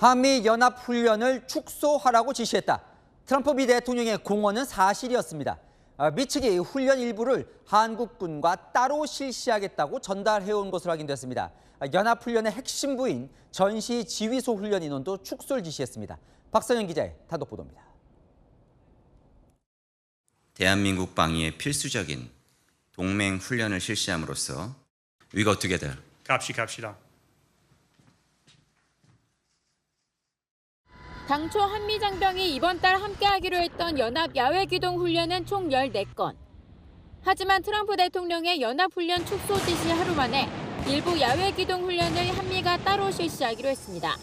한미 연합훈련을 축소하라고 지시했다. 트럼프 미 대통령의 공언은 사실이었습니다. 미 측이 훈련 일부를 한국군과 따로 실시하겠다고 전달해온 것으로 확인됐습니다. 연합훈련의 핵심 부인 전시지휘소 훈련 인원도 축소를 지시했습니다. 박선영 기자의 단독 보도입니다. 대한민국 방위에 필수적인 동맹 훈련을 실시함으로써 We go together. 갑시다. 당초 한미 장병이 이번 달 함께하기로 했던 연합 야외 기동 훈련은 총 14건. 하지만 트럼프 대통령의 연합훈련 축소 지시 하루 만에 일부 야외 기동 훈련을 한미가 따로 실시하기로 했습니다.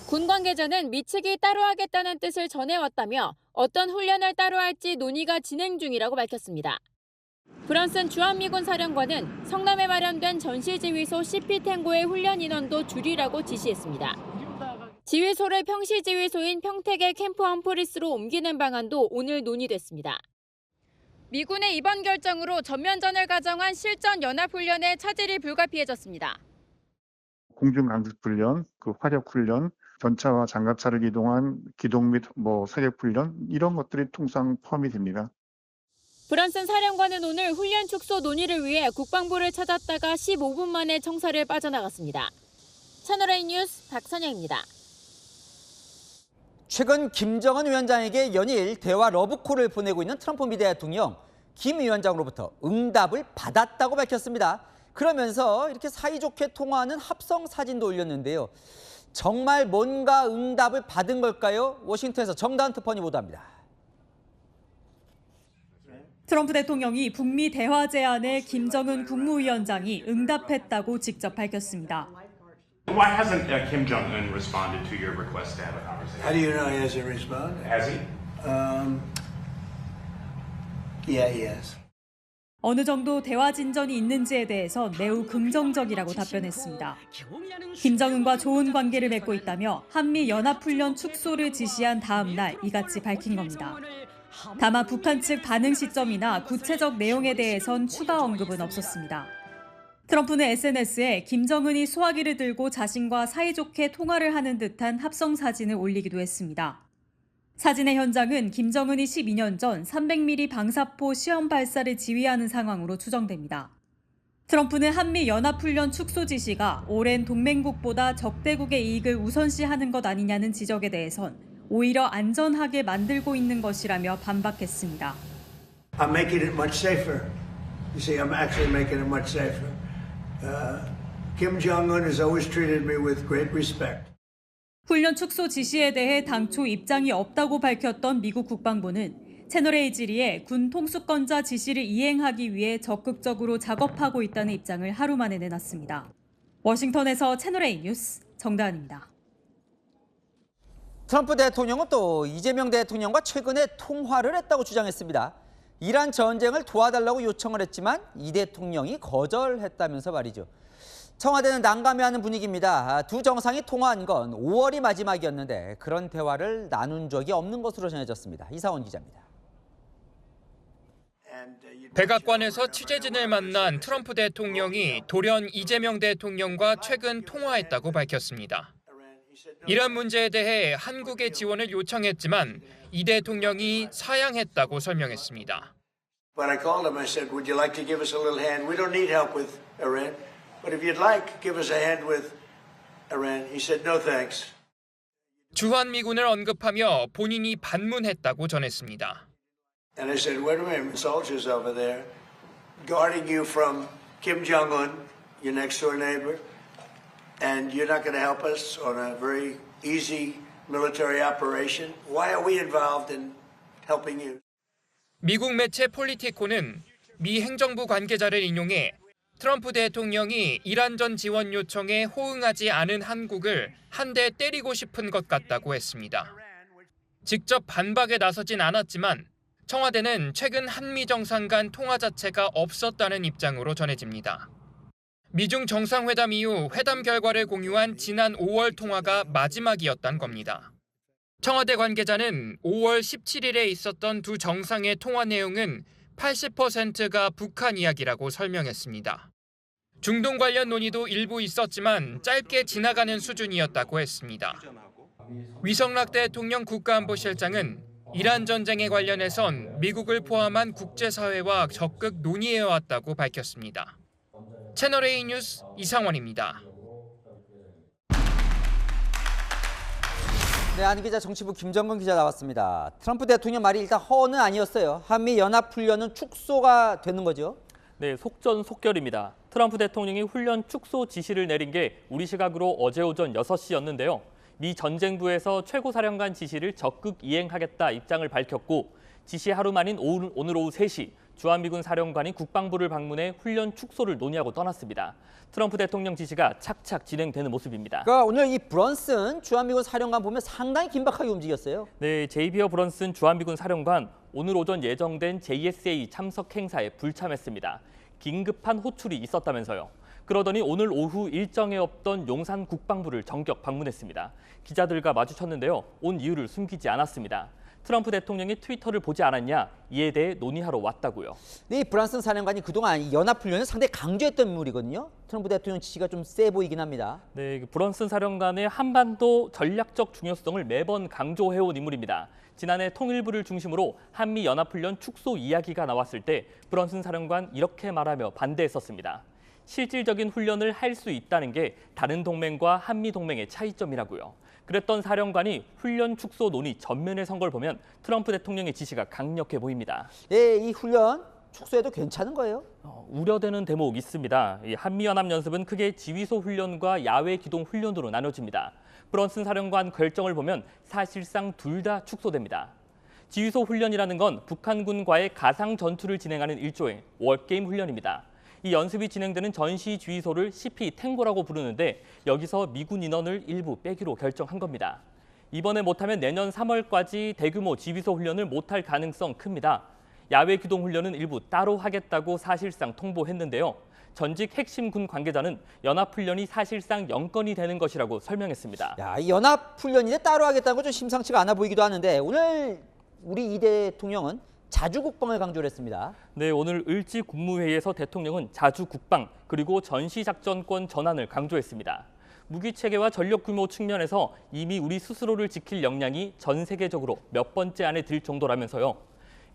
군 관계자는 미 측이 따로 하겠다는 뜻을 전해왔다며 어떤 훈련을 따로 할지 논의가 진행 중이라고 밝혔습니다. 브런슨 주한미군 사령관은 성남에 마련된 전시지휘소 CP탱고의 훈련 인원도 줄이라고 지시했습니다. 지휘소를 평시지휘소인 평택의 캠프 험프리스로 옮기는 방안도 오늘 논의됐습니다. 미군의 이번 결정으로 전면전을 가정한 실전 연합훈련에 차질이 불가피해졌습니다. 공중 강습훈련, 화력훈련, 전차와 장갑차를 이동한 기동 및 사격훈련 이런 것들이 통상 포함이 됩니다. 브런슨 사령관은 오늘 훈련 축소 논의를 위해 국방부를 찾았다가 15분 만에 청사를 빠져나갔습니다. 채널A 뉴스 박선영입니다. 최근 김정은 위원장에게 연일 대화 러브콜을 보내고 있는 트럼프 미 대통령, 김 위원장으로부터 응답을 받았다고 밝혔습니다. 그러면서 이렇게 사이좋게 통화하는 합성 사진도 올렸는데요. 정말 뭔가 응답을 받은 걸까요? 워싱턴에서 정다은 특파원이 보도합니다. 트럼프 대통령이 북미 대화 제안에 김정은 국무위원장이 응답했다고 직접 밝혔습니다. Why hasn't Kim Jong-un responded to your request to have a conversation? How do you know he hasn't responded? Has he? Yeah, he has. 어느 정도 대화 진전이 있는지에 대해선 매우 긍정적이라고 답변했습니다. 김정은과 좋은 관계를 맺고 있다며 한미 연합훈련 축소를 지시한 다음 날 이같이 밝힌 겁니다. 다만 북한 측 반응 시점이나 구체적 내용에 대해선 추가 언급은 없었습니다. 트럼프는 SNS에 김정은이 소화기를 들고 자신과 사이좋게 통화를 하는 듯한 합성 사진을 올리기도 했습니다. 사진의 현장은 김정은이 12년 전 300mm 방사포 시험 발사를 지휘하는 상황으로 추정됩니다. 트럼프는 한미 연합훈련 축소 지시가 오랜 동맹국보다 적대국의 이익을 우선시하는 것 아니냐는 지적에 대해선 오히려 안전하게 만들고 있는 것이라며 반박했습니다. I'm making it much safer. You see, I'm actually making it much safer. Kim Jong-un has always treated me with great respect. 훈련 축소 지시에 대해 당초 입장이 없다고 밝혔던 미국 국방부는 채널A 질의에 군 통수권자 지시를 이행하기 위해 적극적으로 작업하고 있다는 입장을 하루 만에 내놨습니다. 워싱턴에서 채널A 뉴스 정다은입니다. 트럼프 대통령은 또 이재명 대통령과 최근에 통화를 했다고 주장했습니다. 이란 전쟁을 도와달라고 요청을 했지만 이 대통령이 거절했다면서 말이죠. 청와대는 난감해하는 분위기입니다. 두 정상이 통화한 건 5월이 마지막이었는데 그런 대화를 나눈 적이 없는 것으로 전해졌습니다. 이사원 기자입니다. 백악관에서 취재진을 만난 트럼프 대통령이 돌연 이재명 대통령과 최근 통화했다고 밝혔습니다. 이란 문제에 대해 한국의 지원을 요청했지만 이 대통령이 사양했다고 설명했습니다. But I called him. I said, "Would you like to give us a little hand? We don't need help with Iran, but if you'd like, give us a hand with Iran." He said, "No, thanks." 주한미군을 언급하며 본인이 반문했다고 전했습니다. And I said, "Wait a minute, soldiers over there guarding you from Kim Jong-un, your next-door neighbor, and you're not going to help us on a very easy military operation? Why are we involved in helping you?" 미국 매체 폴리티코는 미 행정부 관계자를 인용해 트럼프 대통령이 이란전 지원 요청에 호응하지 않은 한국을 한 대 때리고 싶은 것 같다고 했습니다. 직접 반박에 나서진 않았지만 청와대는 최근 한미 정상 간 통화 자체가 없었다는 입장으로 전해집니다. 미중 정상회담 이후 회담 결과를 공유한 지난 5월 통화가 마지막이었단 겁니다. 청와대 관계자는 5월 17일에 있었던 두 정상의 통화 내용은 80%가 북한 이야기라고 설명했습니다. 중동 관련 논의도 일부 있었지만 짧게 지나가는 수준이었다고 했습니다. 위성락 대통령 국가안보실장은 이란 전쟁에 관련해선 미국을 포함한 국제사회와 적극 논의해왔다고 밝혔습니다. 채널A 뉴스 이상원입니다. 네, 안 기자, 정치부 김정근 기자 나왔습니다. 트럼프 대통령 말이 일단 허언은 아니었어요. 한미 연합훈련은 축소가 되는 거죠? 네, 속전속결입니다. 트럼프 대통령이 훈련 축소 지시를 내린 게 우리 시각으로 어제 오전 6시였는데요. 미 전쟁부에서 최고사령관 지시를 적극 이행하겠다 입장을 밝혔고 지시 하루 만인 오늘 오후 3시 주한미군 사령관이 국방부를 방문해 훈련 축소를 논의하고 떠났습니다. 트럼프 대통령 지시가 착착 진행되는 모습입니다. 그러니까 오늘 이 브런슨 주한미군 사령관 보면 상당히 긴박하게 움직였어요. 네, 제이비어 브런슨 주한미군 사령관 오늘 오전 예정된 JSA 참석 행사에 불참했습니다. 긴급한 호출이 있었다면서요. 그러더니 오늘 오후 일정에 없던 용산 국방부를 전격 방문했습니다. 기자들과 마주쳤는데요. 온 이유를 숨기지 않았습니다. 트럼프 대통령이 트위터를 보지 않았냐? 이에 대해 논의하러 왔다고요. 네, 이 브런슨 사령관이 그동안 이 연합훈련을 상당히 강조했던 인물이거든요. 트럼프 대통령 지시가 좀 세 보이긴 합니다. 네, 브런슨 사령관의 한반도 전략적 중요성을 매번 강조해온 인물입니다. 지난해 통일부를 중심으로 한미 연합훈련 축소 이야기가 나왔을 때 브런슨 사령관 이렇게 말하며 반대했었습니다. 실질적인 훈련을 할 수 있다는 게 다른 동맹과 한미 동맹의 차이점이라고요. 그랬던 사령관이 훈련 축소 논의 전면에 선 걸 보면 트럼프 대통령의 지시가 강력해 보입니다. 네, 이 훈련 축소해도 괜찮은 거예요? 우려되는 대목 있습니다. 이 한미연합연습은 크게 지휘소 훈련과 야외 기동 훈련으로 나눠집니다. 브런슨 사령관 결정을 보면 사실상 둘 다 축소됩니다. 지휘소 훈련이라는 건 북한군과의 가상 전투를 진행하는 일종의 월게임 훈련입니다. 이 연습이 진행되는 전시 지휘소를 CP 탱고라고 부르는데 여기서 미군 인원을 일부 빼기로 결정한 겁니다. 이번에 못하면 내년 3월까지 대규모 지휘소 훈련을 못할 가능성 큽니다. 야외 기동 훈련은 일부 따로 하겠다고 사실상 통보했는데요. 전직 핵심 군 관계자는 연합훈련이 사실상 영건이 되는 것이라고 설명했습니다. 야, 이 연합훈련인데 따로 하겠다는 건 좀 심상치가 않아 보이기도 하는데 오늘 우리 이 대통령은 자주국방을 강조를 했습니다. 네, 오늘 을지 국무회의에서 대통령은 자주국방 그리고 전시작전권 전환을 강조했습니다. 무기체계와 전력 규모 측면에서 이미 우리 스스로를 지킬 역량이 전 세계적으로 몇 번째 안에 들 정도라면서요.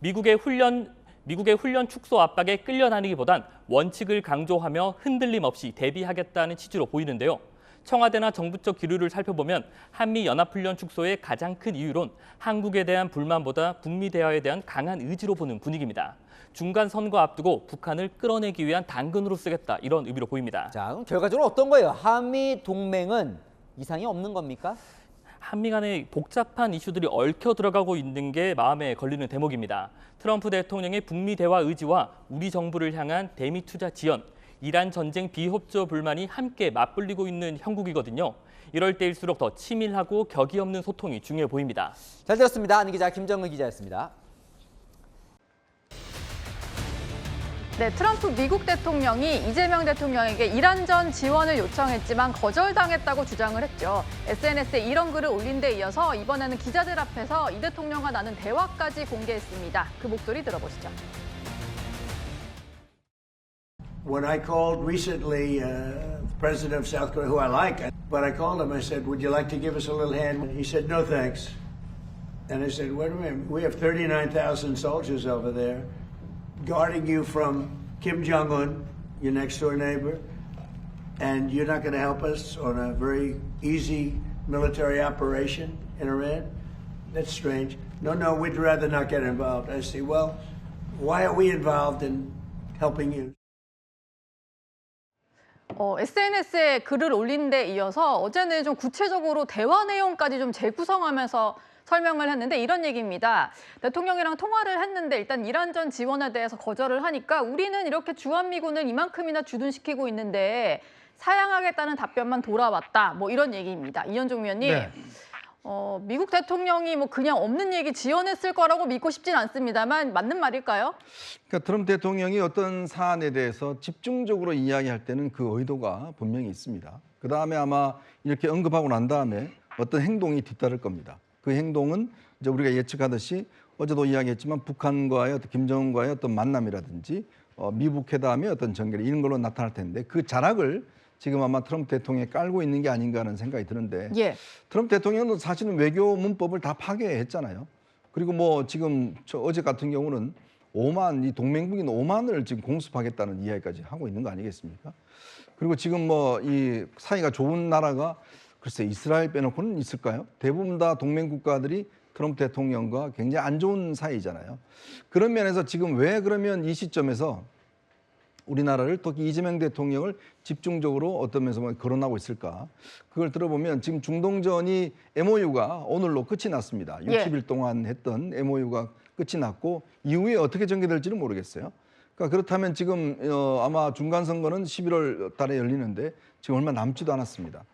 미국의 훈련 축소 압박에 끌려다니기보단 원칙을 강조하며 흔들림 없이 대비하겠다는 취지로 보이는데요. 청와대나 정부 쪽 기류를 살펴보면 한미 연합훈련 축소의 가장 큰 이유론 한국에 대한 불만보다 북미 대화에 대한 강한 의지로 보는 분위기입니다. 중간 선거 앞두고 북한을 끌어내기 위한 당근으로 쓰겠다 이런 의미로 보입니다. 자, 그럼 결과적으로 어떤 거예요? 한미 동맹은 이상이 없는 겁니까? 한미 간의 복잡한 이슈들이 얽혀 들어가고 있는 게 마음에 걸리는 대목입니다. 트럼프 대통령의 북미 대화 의지와 우리 정부를 향한 대미 투자 지연, 이란 전쟁 비협조 불만이 함께 맞불리고 있는 형국이거든요. 이럴 때일수록 더 치밀하고 격이 없는 소통이 중요해 보입니다. 잘 들었습니다. 안 기자, 김정근 기자였습니다. 네, 트럼프 미국 대통령이 이재명 대통령에게 이란전 지원을 요청했지만 거절당했다고 주장을 했죠. SNS에 이런 글을 올린 데 이어서 이번에는 기자들 앞에서 이 대통령과 나눈 대화까지 공개했습니다. 그 목소리 들어보시죠. When I called recently the president of South Korea, who I like, but I called him, I said, would you like to give us a little hand? He said, no, thanks. And I said, wait a minute, we have 39,000 soldiers over there guarding you from Kim Jong-un, your next door neighbor, and you're not going to help us on a very easy military operation in Iran? That's strange. No, we'd rather not get involved. I say, well, why are we involved in helping you? SNS에 글을 올린 데 이어서 어제는 좀 구체적으로 대화 내용까지 좀 재구성하면서 설명을 했는데 이런 얘기입니다. 대통령이랑 통화를 했는데 일단 이란전 지원에 대해서 거절을 하니까 우리는 이렇게 주한미군을 이만큼이나 주둔시키고 있는데 사양하겠다는 답변만 돌아왔다. 뭐 이런 얘기입니다. 이현종 위원님. 네. 미국 대통령이 뭐 그냥 없는 얘기 지원했을 거라고 믿고 싶진 않습니다만 맞는 말일까요? 그러니까 트럼프 대통령이 어떤 사안에 대해서 집중적으로 이야기할 때는 그 의도가 분명히 있습니다. 그다음에 아마 이렇게 언급하고 난 다음에 어떤 행동이 뒤따를 겁니다. 그 행동은 이제 우리가 예측하듯이 어제도 이야기했지만 북한과의 어떤 김정은과의 어떤 만남이라든지 미북 회담의 어떤 전개 이런 걸로 나타날 텐데 그 자락을 지금 아마 트럼프 대통령이 깔고 있는 게 아닌가 하는 생각이 드는데 예. 트럼프 대통령은 사실은 외교 문법을 다 파괴했잖아요. 그리고 뭐 지금 어제 같은 경우는 이 동맹국인 오만을 지금 공습하겠다는 이야기까지 하고 있는 거 아니겠습니까? 그리고 지금 뭐 이 사이가 좋은 나라가 글쎄 이스라엘 빼놓고는 있을까요? 대부분 다 동맹 국가들이 트럼프 대통령과 굉장히 안 좋은 사이잖아요. 그런 면에서 지금 왜 그러면 이 시점에서 우리나라를 특히 이재명 대통령을 집중적으로 어떤 면에서 거론하고 있을까? 그걸 들어보면 지금 중동전이 MOU가 오늘로 끝이 났습니다. 60일 동안 했던 MOU가 끝이 났고 이후에 어떻게 전개될지는 모르겠어요. 그러니까 그렇다면 지금 아마 중간선거는 11월 달에 열리는데 지금 얼마 남지도 않았습니다.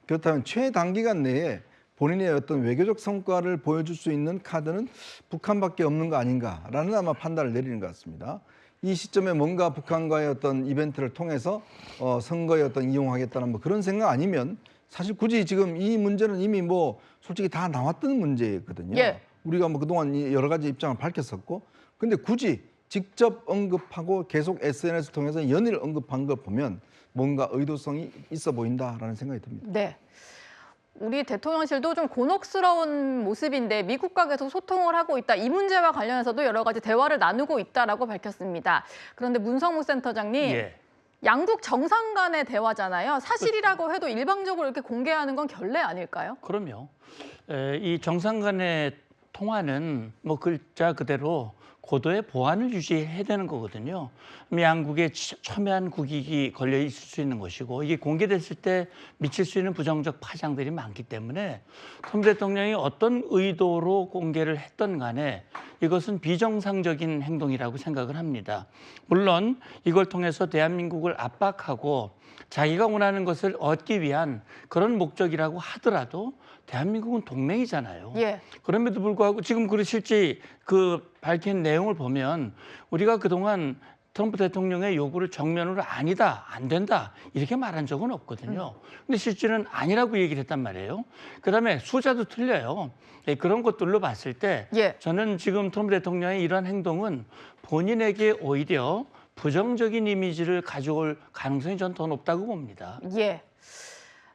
그렇다면 최단기간 내에 본인의 어떤 외교적 성과를 보여줄 수 있는 카드는 북한밖에 없는 거 아닌가라는 아마 판단을 내리는 것 같습니다. 이 시점에 뭔가 북한과의 어떤 이벤트를 통해서 선거에 어떤 이용하겠다는 뭐 그런 생각 아니면 사실 굳이 지금 이 문제는 이미 뭐 솔직히 다 나왔던 문제거든요. 예. 우리가 뭐 그동안 여러 가지 입장을 밝혔었고 근데 굳이 직접 언급하고 계속 SNS 통해서 연일 언급한 걸 보면 뭔가 의도성이 있어 보인다라는 생각이 듭니다. 네. 우리 대통령실도 좀 곤혹스러운 모습인데 미국과 계속 소통을 하고 있다. 이 문제와 관련해서도 여러 가지 대화를 나누고 있다라고 밝혔습니다. 그런데 문성무 센터장님, 예. 양국 정상 간의 대화잖아요. 사실이라고 해도 일방적으로 이렇게 공개하는 건 결례 아닐까요? 그럼요. 이 정상 간의 통화는 뭐 글자 그대로 고도의 보안을 유지해야 되는 거거든요. 양국의 첨예한 국익이 걸려 있을 수 있는 것이고 이게 공개됐을 때 미칠 수 있는 부정적 파장들이 많기 때문에 트럼프 대통령이 어떤 의도로 공개를 했던 간에 이것은 비정상적인 행동이라고 생각을 합니다. 물론 이걸 통해서 대한민국을 압박하고 자기가 원하는 것을 얻기 위한 그런 목적이라고 하더라도 대한민국은 동맹이잖아요. 예. 그럼에도 불구하고 지금 실제 그 밝힌 내용을 보면 우리가 그동안 트럼프 대통령의 요구를 정면으로 아니다, 안 된다 이렇게 말한 적은 없거든요. 근데 실제는 아니라고 얘기를 했단 말이에요. 그다음에 숫자도 틀려요. 그런 것들로 봤을 때 저는 지금 트럼프 대통령의 이러한 행동은 본인에게 오히려 부정적인 이미지를 가져올 가능성이 전 더 높다고 봅니다. 예.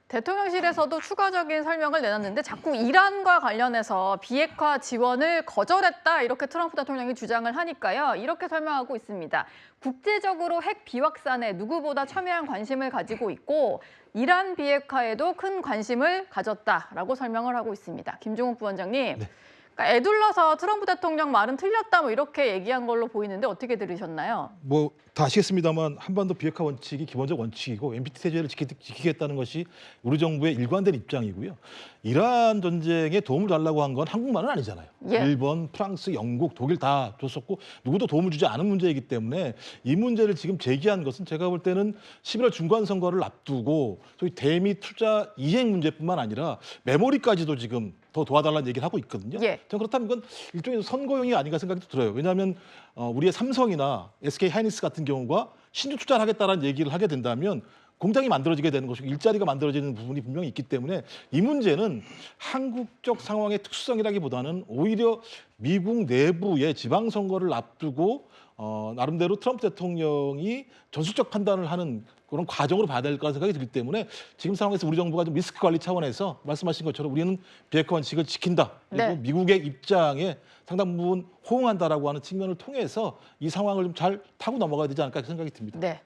대통령실에서도 추가적인 설명을 내놨는데 자꾸 이란과 관련해서 비핵화 지원을 거절했다 이렇게 트럼프 대통령이 주장을 하니까요. 이렇게 설명하고 있습니다. 국제적으로 핵 비확산에 누구보다 첨예한 관심을 가지고 있고 이란 비핵화에도 큰 관심을 가졌다라고 설명을 하고 있습니다. 김종욱 부원장님. 네. 그러니까 애둘러서 트럼프 대통령 말은 틀렸다 뭐 이렇게 얘기한 걸로 보이는데 어떻게 들으셨나요? 뭐 다 아시겠습니다만 한반도 비핵화 원칙이 기본적 원칙이고 NPT 체제를 지키겠다는 것이 우리 정부의 일관된 입장이고요. 이란 전쟁에 도움을 달라고 한 건 한국만은 아니잖아요. 예. 일본, 프랑스, 영국, 독일 다 줬었고 누구도 도움을 주지 않은 문제이기 때문에 이 문제를 지금 제기한 것은 제가 볼 때는 11월 중간 선거를 앞두고 저희 대미 투자 이행 문제뿐만 아니라 메모리까지도 지금 더 도와달라는 얘기를 하고 있거든요. 예. 저는 그렇다면 이건 일종의 선거용이 아닌가 생각이 들어요. 왜냐하면 우리의 삼성이나 SK 하이닉스 같은 경우가 신주 투자를 하겠다라는 얘기를 하게 된다면 공장이 만들어지게 되는 것이고 일자리가 만들어지는 부분이 분명히 있기 때문에 이 문제는 한국적 상황의 특수성이라기보다는 오히려 미국 내부의 지방선거를 앞두고 나름대로 트럼프 대통령이 전술적 판단을 하는 그런 과정으로 봐야 될 거라는 생각이 들기 때문에 지금 상황에서 우리 정부가 좀 리스크 관리 차원에서 말씀하신 것처럼 우리는 비핵화 원칙을 지킨다. 그리고 네. 미국의 입장에 상당 부분 호응한다라고 하는 측면을 통해서 이 상황을 좀 잘 타고 넘어가야 되지 않을까 생각이 듭니다. 네.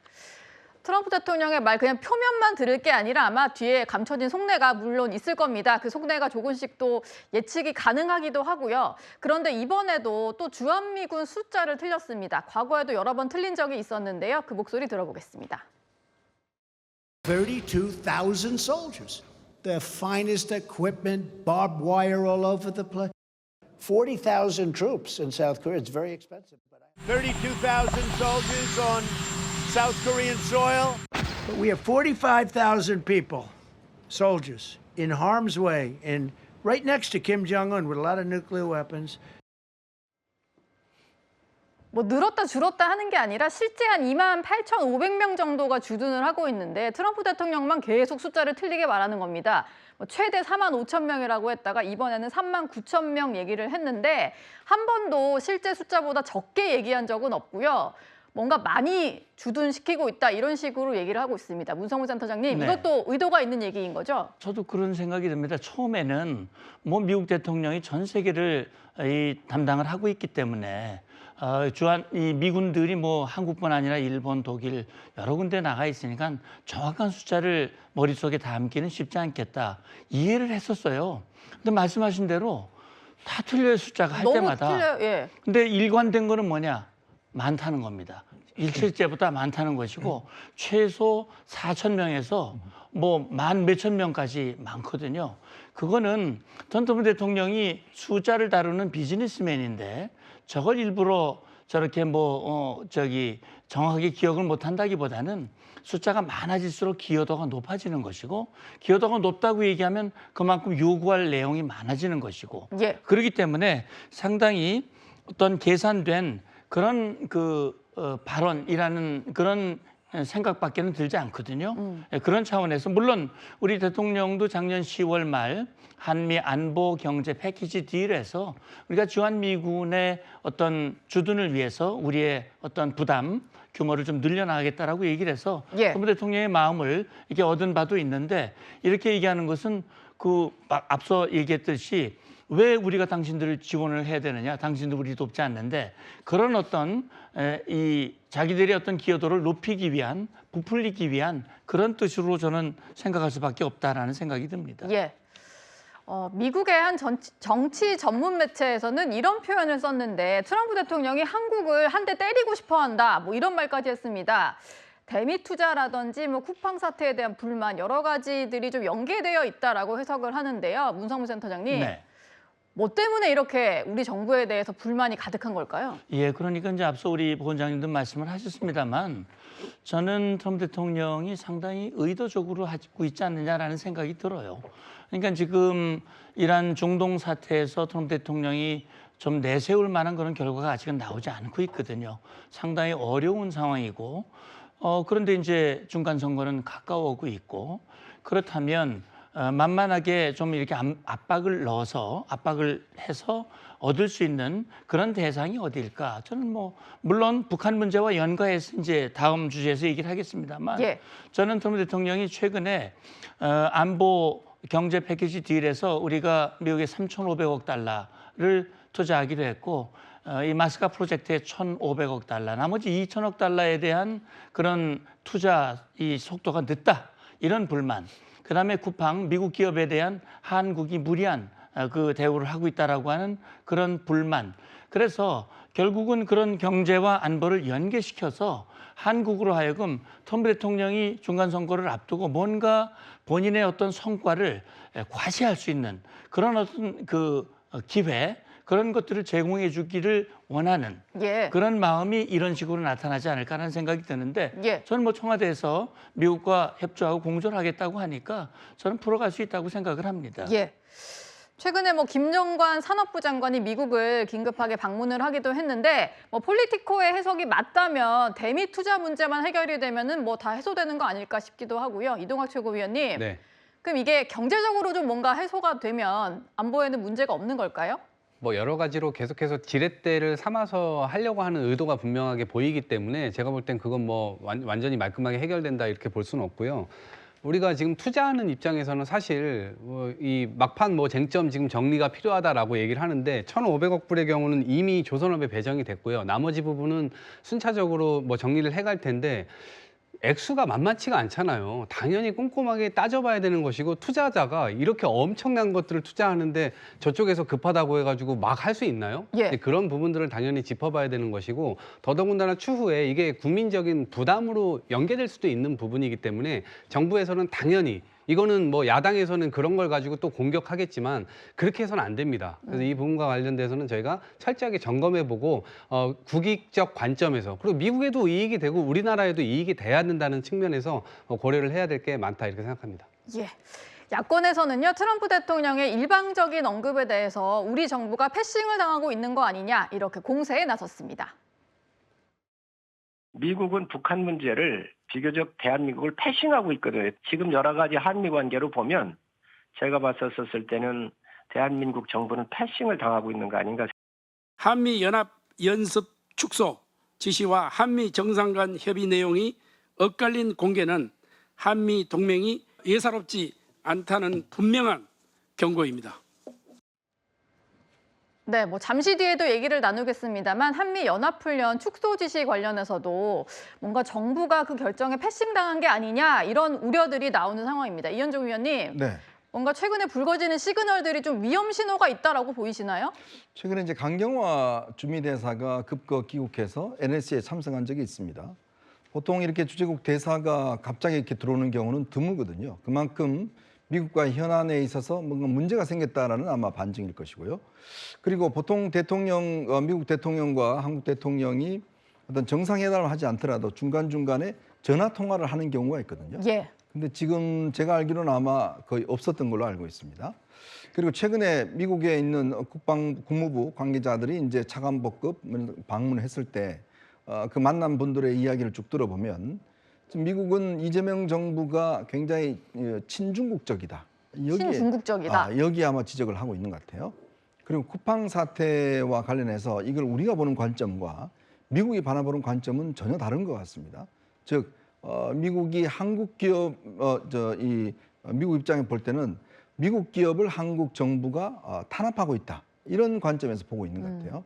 트럼프 대통령의 말 그냥 표면만 들을 게 아니라 아마 뒤에 감춰진 속내가 물론 있을 겁니다. 그 속내가 조금씩 또 예측이 가능하기도 하고요. 그런데 이번에도 또 주한미군 숫자를 틀렸습니다. 과거에도 여러 번 틀린 적이 있었는데요. 그 목소리 들어보겠습니다. 32,000 soldiers, the finest equipment, barbed wire all over the place. 40,000 troops in South Korea. It's very expensive. 32,000 soldiers on South Korean soil. But we have 45,000 people, soldiers, in harm's way, and right next to Kim Jong-un with a lot of nuclear weapons. 뭐 늘었다 줄었다 하는 게 아니라 실제 한 28,500명 정도가 주둔을 하고 있는데 트럼프 대통령만 계속 숫자를 틀리게 말하는 겁니다. 뭐 최대 45,000명이라고 했다가 이번에는 39,000명 얘기를 했는데 한 번도 실제 숫자보다 적게 얘기한 적은 없고요. 뭔가 많이 주둔시키고 있다 이런 식으로 얘기를 하고 있습니다. 문성무 센터장님, 네. 이것도 의도가 있는 얘기인 거죠? 저도 그런 생각이 듭니다. 처음에는 뭐 미국 대통령이 전 세계를 담당을 하고 있기 때문에 이 미군들이 뭐 한국뿐 아니라 일본, 독일 여러 군데 나가 있으니까 정확한 숫자를 머릿속에 담기는 쉽지 않겠다. 이해를 했었어요. 근데 말씀하신 대로 다 틀려요, 숫자가 할 너무 때마다. 틀려요. 예. 근데 일관된 거는 뭐냐? 많다는 겁니다. 일실제보다 많다는 것이고 최소 4,000명에서 뭐 만 몇천 명까지 많거든요. 그거는 전 대통령이 숫자를 다루는 비즈니스맨인데 저걸 일부러 저렇게 정확하게 기억을 못 한다기보다는 숫자가 많아질수록 기여도가 높아지는 것이고 기여도가 높다고 얘기하면 그만큼 요구할 내용이 많아지는 것이고 예. 그렇기 때문에 상당히 어떤 계산된 그런 발언이라는 그런 생각밖에는 들지 않거든요. 그런 차원에서 물론 우리 대통령도 작년 10월 말 한미 안보 경제 패키지 딜에서 우리가 주한미군의 어떤 주둔을 위해서 우리의 어떤 부담 규모를 좀 늘려나가겠다라고 얘기를 해서 예. 트럼프 대통령의 마음을 이렇게 얻은 바도 있는데 이렇게 얘기하는 것은 앞서 얘기했듯이 왜 우리가 당신들을 지원을 해야 되느냐? 당신들 우리 돕지 않는데 그런 어떤 이 자기들의 어떤 기여도를 높이기 위한, 부풀리기 위한 그런 뜻으로 저는 생각할 수밖에 없다라는 생각이 듭니다. 예. 미국의 한 정치 전문 매체에서는 이런 표현을 썼는데 트럼프 대통령이 한국을 한 대 때리고 싶어한다, 뭐 이런 말까지 했습니다. 대미 투자라든지 뭐 쿠팡 사태에 대한 불만 여러 가지들이 좀 연계되어 있다라고 해석을 하는데요. 문성무 센터장님. 네. 뭐 때문에 이렇게 우리 정부에 대해서 불만이 가득한 걸까요? 예, 그러니까 이제 앞서 우리 보건장님도 말씀을 하셨습니다만 저는 트럼프 대통령이 상당히 의도적으로 하고 있지 않느냐라는 생각이 들어요. 그러니까 지금 이란 중동 사태에서 트럼프 대통령이 좀 내세울 만한 그런 결과가 아직은 나오지 않고 있거든요. 상당히 어려운 상황이고 그런데 이제 중간 선거는 가까워오고 있고 그렇다면 만만하게 좀 이렇게 압박을 해서 얻을 수 있는 그런 대상이 어디일까? 저는 물론 북한 문제와 연관해서 이제 다음 주제에서 얘기를 하겠습니다만 예. 저는 트럼프 대통령이 최근에 안보 경제 패키지 딜에서 우리가 미국에 3,500억 달러를 투자하기로 했고 이 마스카 프로젝트에 1,500억 달러, 나머지 2,000억 달러에 대한 그런 투자 이 속도가 늦다 이런 불만. 그다음에 쿠팡 미국 기업에 대한 한국이 무리한 그 대우를 하고 있다라고 하는 그런 불만. 그래서 결국은 그런 경제와 안보를 연계시켜서 한국으로 하여금 트럼프 대통령이 중간 선거를 앞두고 뭔가 본인의 어떤 성과를 과시할 수 있는 그런 어떤 기회 그런 것들을 제공해 주기를 원하는 예. 그런 마음이 이런 식으로 나타나지 않을까라는 생각이 드는데 예. 저는 청와대에서 미국과 협조하고 공조를 하겠다고 하니까 저는 풀어갈 수 있다고 생각을 합니다. 예. 최근에 김정관 산업부 장관이 미국을 긴급하게 방문을 하기도 했는데 폴리티코의 해석이 맞다면 대미 투자 문제만 해결이 되면은 다 해소되는 거 아닐까 싶기도 하고요. 이동학 최고위원님. 네. 그럼 이게 경제적으로 좀 뭔가 해소가 되면 안보에는 문제가 없는 걸까요? 여러 가지로 계속해서 지렛대를 삼아서 하려고 하는 의도가 분명하게 보이기 때문에 제가 볼 땐 그건 완전히 말끔하게 해결된다 이렇게 볼 수는 없고요. 우리가 지금 투자하는 입장에서는 사실 이 막판 쟁점 지금 정리가 필요하다라고 얘기를 하는데 1,500억 불의 경우는 이미 조선업에 배정이 됐고요. 나머지 부분은 순차적으로 정리를 해갈 텐데 액수가 만만치가 않잖아요. 당연히 꼼꼼하게 따져봐야 되는 것이고 투자자가 이렇게 엄청난 것들을 투자하는데 저쪽에서 급하다고 해가지고 막 할 수 있나요? 예. 그런 부분들을 당연히 짚어봐야 되는 것이고 더더군다나 추후에 이게 국민적인 부담으로 연계될 수도 있는 부분이기 때문에 정부에서는 당연히 이거는 야당에서는 그런 걸 가지고 또 공격하겠지만 그렇게 해서는 안 됩니다. 그래서 이 부분과 관련돼서는 저희가 철저하게 점검해보고 국익적 관점에서 그리고 미국에도 이익이 되고 우리나라에도 이익이 돼야 된다는 측면에서 고려를 해야 될 게 많다 이렇게 생각합니다. 예. 야권에서는요, 트럼프 대통령의 일방적인 언급에 대해서 우리 정부가 패싱을 당하고 있는 거 아니냐 이렇게 공세에 나섰습니다. 미국은 북한 문제를 비교적 대한민국을 패싱하고 있거든요. 지금 여러 가지 한미 관계로 보면 제가 봤었을 때는 대한민국 정부는 패싱을 당하고 있는 거 아닌가. 한미 연합 연습 축소, 지시와 한미 정상 간 협의 내용이 엇갈린 공개는 한미 동맹이 예사롭지 않다는 분명한 경고입니다. 네, 뭐 잠시 뒤에도 얘기를 나누겠습니다만 한미 연합훈련 축소 지시 관련해서도 뭔가 정부가 그 결정에 패싱당한 게 아니냐 이런 우려들이 나오는 상황입니다. 이현종 위원님, 네. 뭔가 최근에 불거지는 시그널들이 좀 위험 신호가 있다라고 보이시나요? 최근에 이제 강경화 주미대사가 급거 귀국해서 NSC에 참석한 적이 있습니다. 보통 이렇게 주재국 대사가 갑자기 이렇게 들어오는 경우는 드물거든요. 그만큼 미국과 현안에 있어서 뭔가 문제가 생겼다라는 아마 반증일 것이고요. 그리고 보통 미국 대통령과 한국 대통령이 어떤 정상회담을 하지 않더라도 중간중간에 전화 통화를 하는 경우가 있거든요. 예. 근데 지금 제가 알기로는 아마 거의 없었던 걸로 알고 있습니다. 그리고 최근에 미국에 있는 국무부 관계자들이 이제 차관복급 방문했을 때 그 만난 분들의 이야기를 쭉 들어보면 지금 미국은 이재명 정부가 굉장히 친중국적이다. 친중국적이다. 여기에 아마 지적을 하고 있는 것 같아요. 그리고 쿠팡 사태와 관련해서 이걸 우리가 보는 관점과 미국이 바라보는 관점은 전혀 다른 것 같습니다. 즉 미국이 한국 기업 미국 입장에 볼 때는 미국 기업을 한국 정부가 탄압하고 있다. 이런 관점에서 보고 있는 것 같아요.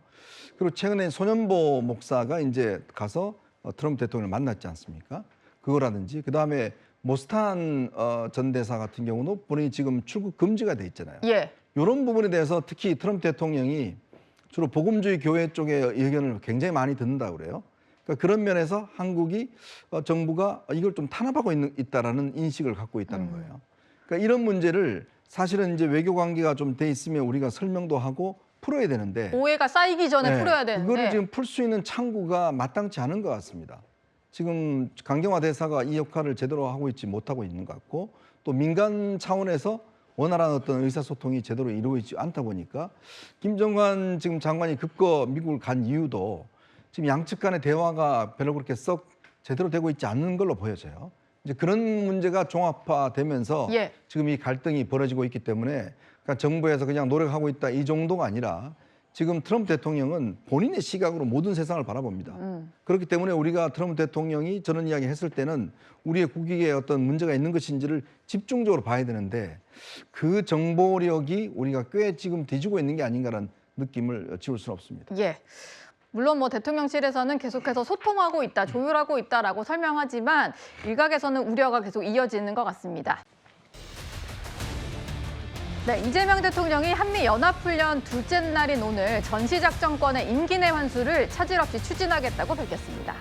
그리고 최근에 소년보 목사가 이제 가서 트럼프 대통령을 만났지 않습니까? 그거라든지 그다음에 모스탄 전 대사 같은 경우는 본인이 지금 출국 금지가 돼 있잖아요. 예. 이런 부분에 대해서 특히 트럼프 대통령이 주로 복음주의 교회 쪽의 의견을 굉장히 많이 듣는다고 그래요. 그러니까 그런 면에서 한국이 정부가 이걸 좀 탄압하고 있다라는 인식을 갖고 있다는 거예요. 그러니까 이런 문제를 사실은 이제 외교 관계가 좀 돼 있으면 우리가 설명도 하고 풀어야 되는데 오해가 쌓이기 전에 풀어야 되는데 그거를 지금 풀 수 있는 창구가 마땅치 않은 것 같습니다. 지금 강경화 대사가 이 역할을 제대로 하고 있지 못하고 있는 것 같고 또 민간 차원에서 원활한 어떤 의사소통이 제대로 이루어지지 않다 보니까 김정관 지금 장관이 급거 미국을 간 이유도 지금 양측 간의 대화가 별로 그렇게 썩 제대로 되고 있지 않는 걸로 보여져요. 이제 그런 문제가 종합화되면서 예. 지금 이 갈등이 벌어지고 있기 때문에 그러니까 정부에서 그냥 노력하고 있다 이 정도가 아니라 지금 트럼프 대통령은 본인의 시각으로 모든 세상을 바라봅니다. 그렇기 때문에 우리가 트럼프 대통령이 저런 이야기 했을 때는 우리의 국익에 어떤 문제가 있는 것인지를 집중적으로 봐야 되는데 그 정보력이 우리가 꽤 지금 뒤지고 있는 게 아닌가라는 느낌을 지울 수는 없습니다. 예. 물론 뭐 대통령실에서는 계속해서 소통하고 있다, 조율하고 있다라고 설명하지만 일각에서는 우려가 계속 이어지는 것 같습니다. 네, 이재명 대통령이 한미연합훈련 둘째 날인 오늘 전시작전권의 임기 내 환수를 차질 없이 추진하겠다고 밝혔습니다.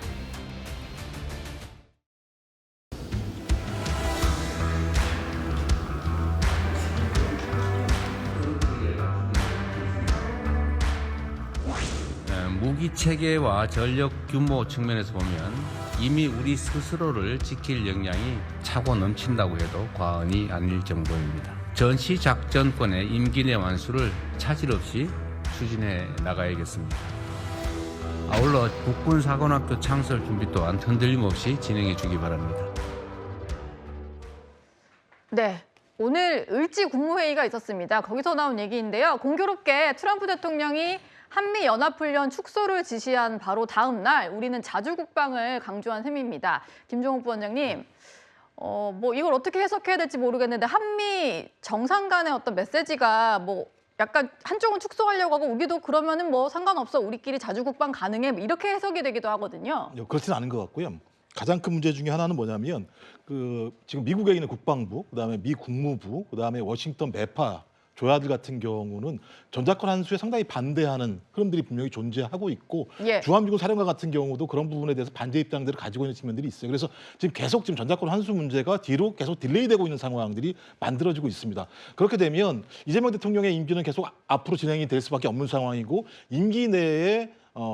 무기 체계와 전력 규모 측면에서 보면 이미 우리 스스로를 지킬 역량이 차고 넘친다고 해도 과언이 아닐 정도입니다. 전시작전권의 임기 내 완수를 차질 없이 추진해 나가야겠습니다. 아울러 국군사관학교 창설 준비 또한 흔들림 없이 진행해 주기 바랍니다. 네. 오늘 을지 국무회의가 있었습니다. 거기서 나온 얘기인데요. 공교롭게 트럼프 대통령이 한미연합훈련 축소를 지시한 바로 다음 날 우리는 자주국방을 강조한 셈입니다. 김종욱 부원장님, 뭐 이걸 어떻게 해석해야 될지 모르겠는데 한미 정상 간의 어떤 메시지가 뭐 약간 한쪽은 축소하려고 하고 우리도 그러면은 뭐 상관없어 우리끼리 자주국방 가능해 뭐 이렇게 해석이 되기도 하거든요. 그렇지는 않은 것 같고요. 가장 큰 문제 중에 하나는 뭐냐면 지금 미국에 있는 국방부, 그다음에 미 국무부, 그다음에 워싱턴 매파 조야들 같은 경우는 전작권 환수에 상당히 반대하는 흐름들이 분명히 존재하고 있고 예. 주한미군 사령관 같은 경우도 그런 부분에 대해서 반대 입장들을 가지고 있는 측면들이 있어요. 그래서 지금 계속 전작권 환수 문제가 뒤로 계속 딜레이되고 있는 상황들이 만들어지고 있습니다. 그렇게 되면 이재명 대통령의 임기는 계속 앞으로 진행이 될 수밖에 없는 상황이고 임기 내에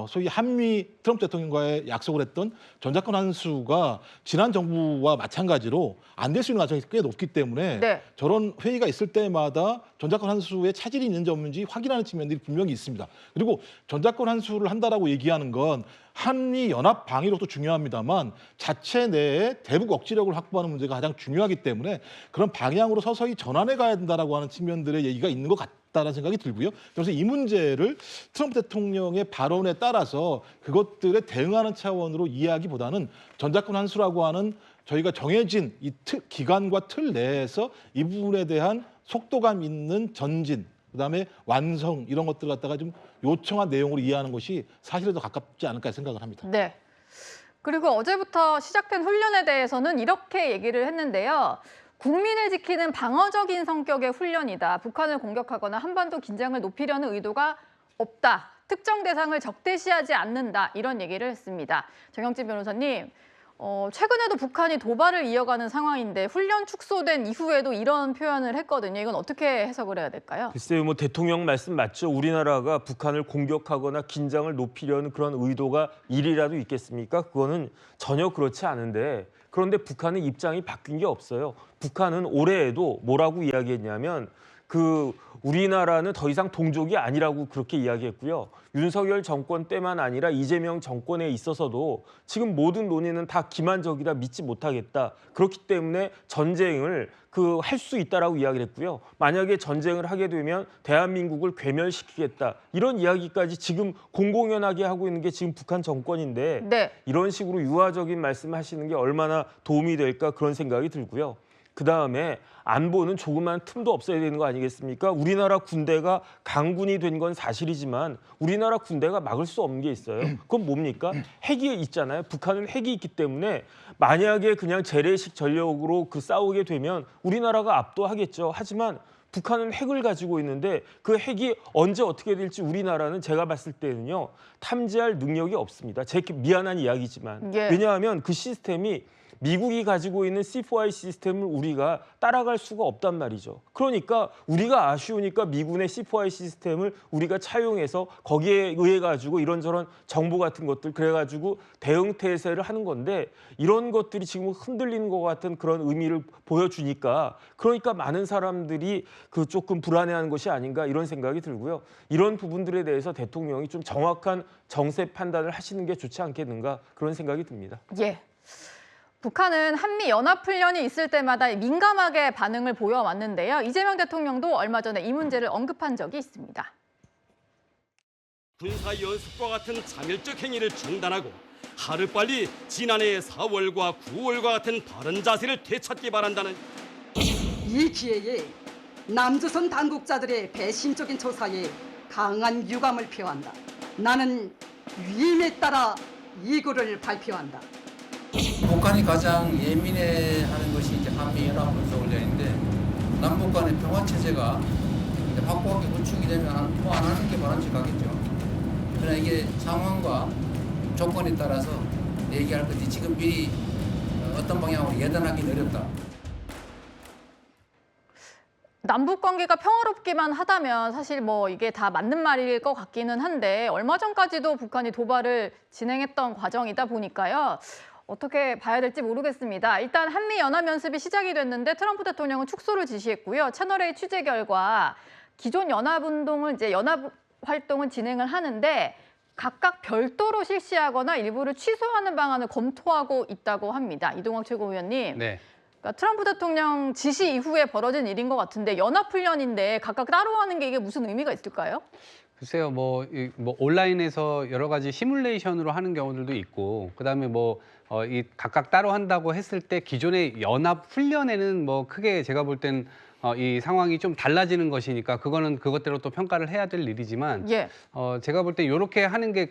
소위 한미 트럼프 대통령과의 약속을 했던 전작권 환수가 지난 정부와 마찬가지로 안 될 수 있는 가능성이 꽤 높기 때문에 네. 저런 회의가 있을 때마다 전작권 환수에 차질이 있는지 없는지 확인하는 측면들이 분명히 있습니다. 그리고 전작권 환수를 한다라고 얘기하는 건 한미 연합 방위력도 중요합니다만 자체 내에 대북 억지력을 확보하는 문제가 가장 중요하기 때문에 그런 방향으로 서서히 전환해 가야 된다라고 하는 측면들의 얘기가 있는 것 다라는 생각이 들고요. 그래서 이 문제를 트럼프 대통령의 발언에 따라서 그것들에 대응하는 차원으로 이해하기보다는 전작권 환수라고 하는 저희가 정해진 이 기간과 틀 내에서 이 부분에 대한 속도감 있는 전진, 그다음에 완성 이런 것들 갖다가 좀 요청한 내용으로 이해하는 것이 사실에 더 가깝지 않을까 생각을 합니다. 네. 그리고 어제부터 시작된 훈련에 대해서는 이렇게 얘기를 했는데요. 국민을 지키는 방어적인 성격의 훈련이다. 북한을 공격하거나 한반도 긴장을 높이려는 의도가 없다. 특정 대상을 적대시하지 않는다. 이런 얘기를 했습니다. 정영진 변호사님, 최근에도 북한이 도발을 이어가는 상황인데 훈련 축소된 이후에도 이런 표현을 했거든요. 이건 어떻게 해석을 해야 될까요? 글쎄요, 뭐 대통령 말씀 맞죠. 우리나라가 북한을 공격하거나 긴장을 높이려는 그런 의도가 일이라도 있겠습니까? 그거는 전혀 그렇지 않은데, 그런데 북한의 입장이 바뀐 게 없어요. 북한은 올해에도 뭐라고 이야기했냐면 우리나라는 더 이상 동족이 아니라고 그렇게 이야기했고요. 윤석열 정권 때만 아니라 이재명 정권에 있어서도 지금 모든 논의는 다 기만적이라 믿지 못하겠다. 그렇기 때문에 전쟁을 할 수 있다라고 이야기를 했고요. 만약에 전쟁을 하게 되면 대한민국을 괴멸시키겠다. 이런 이야기까지 지금 공공연하게 하고 있는 게 지금 북한 정권인데 네. 이런 식으로 유화적인 말씀하시는 게 얼마나 도움이 될까 그런 생각이 들고요. 그다음에 안보는 조그만 틈도 없어야 되는 거 아니겠습니까? 우리나라 군대가 강군이 된 건 사실이지만 우리나라 군대가 막을 수 없는 게 있어요. 그건 뭡니까? 핵이 있잖아요. 북한은 핵이 있기 때문에 만약에 그냥 재래식 전력으로 싸우게 되면 우리나라가 압도하겠죠. 하지만 북한은 핵을 가지고 있는데 그 핵이 언제 어떻게 될지 우리나라는 제가 봤을 때는요. 탐지할 능력이 없습니다. 제 미안한 이야기지만. 예. 왜냐하면 그 시스템이 미국이 가지고 있는 C4I 시스템을 우리가 따라갈 수가 없단 말이죠. 그러니까 우리가 아쉬우니까 미군의 C4I 시스템을 우리가 차용해서 거기에 의해 가지고 이런저런 정보 같은 것들 그래가지고 대응 태세를 하는 건데 이런 것들이 지금 흔들리는 것 같은 그런 의미를 보여주니까 그러니까 많은 사람들이 조금 불안해하는 것이 아닌가 이런 생각이 들고요. 이런 부분들에 대해서 대통령이 좀 정확한 정세 판단을 하시는 게 좋지 않겠는가 그런 생각이 듭니다. 예. 북한은 한미 연합훈련이 있을 때마다 민감하게 반응을 보여왔는데요. 이재명 대통령도 얼마 전에 이 문제를 언급한 적이 있습니다. 군사연습과 같은 자멸적 행위를 중단하고 하루빨리 지난해 4월과 9월과 같은 바른 자세를 되찾기 바란다는 이 기회에 남조선 당국자들의 배신적인 조사에 강한 유감을 표한다. 나는 위임에 따라 이 글을 발표한다. 북한이 가장 예민해하는 것이 이제 한미연합군사훈련인데 남북 간의 평화 체제가 확고하게 구축이 되면 뭐 안 하는 게 바람직하겠죠. 그러나 이게 상황과 조건에 따라서 얘기할 거지 지금 미리 어떤 방향으로 예단하기는 어렵다. 남북 관계가 평화롭기만 하다면 사실 뭐 이게 다 맞는 말일 것 같기는 한데 얼마 전까지도 북한이 도발을 진행했던 과정이다 보니까요. 어떻게 봐야 될지 모르겠습니다. 일단 한미연합연습이 시작이 됐는데 트럼프 대통령은 축소를 지시했고요. 채널A 취재 결과 기존 연합활동을 진행을 하는데 각각 별도로 실시하거나 일부를 취소하는 방안을 검토하고 있다고 합니다. 이동학 최고위원님. 네. 그러니까 트럼프 대통령 지시 이후에 벌어진 일인 것 같은데 연합훈련인데 각각 따로 하는 게 이게 무슨 의미가 있을까요? 글쎄요, 뭐 온라인에서 여러 가지 시뮬레이션으로 하는 경우들도 있고, 그다음에 이 각각 따로 한다고 했을 때 기존의 연합 훈련에는 뭐 크게 제가 볼 땐 이 상황이 좀 달라지는 것이니까 그거는 그것대로 또 평가를 해야 될 일이지만, 예. 제가 볼 때 이렇게 하는 게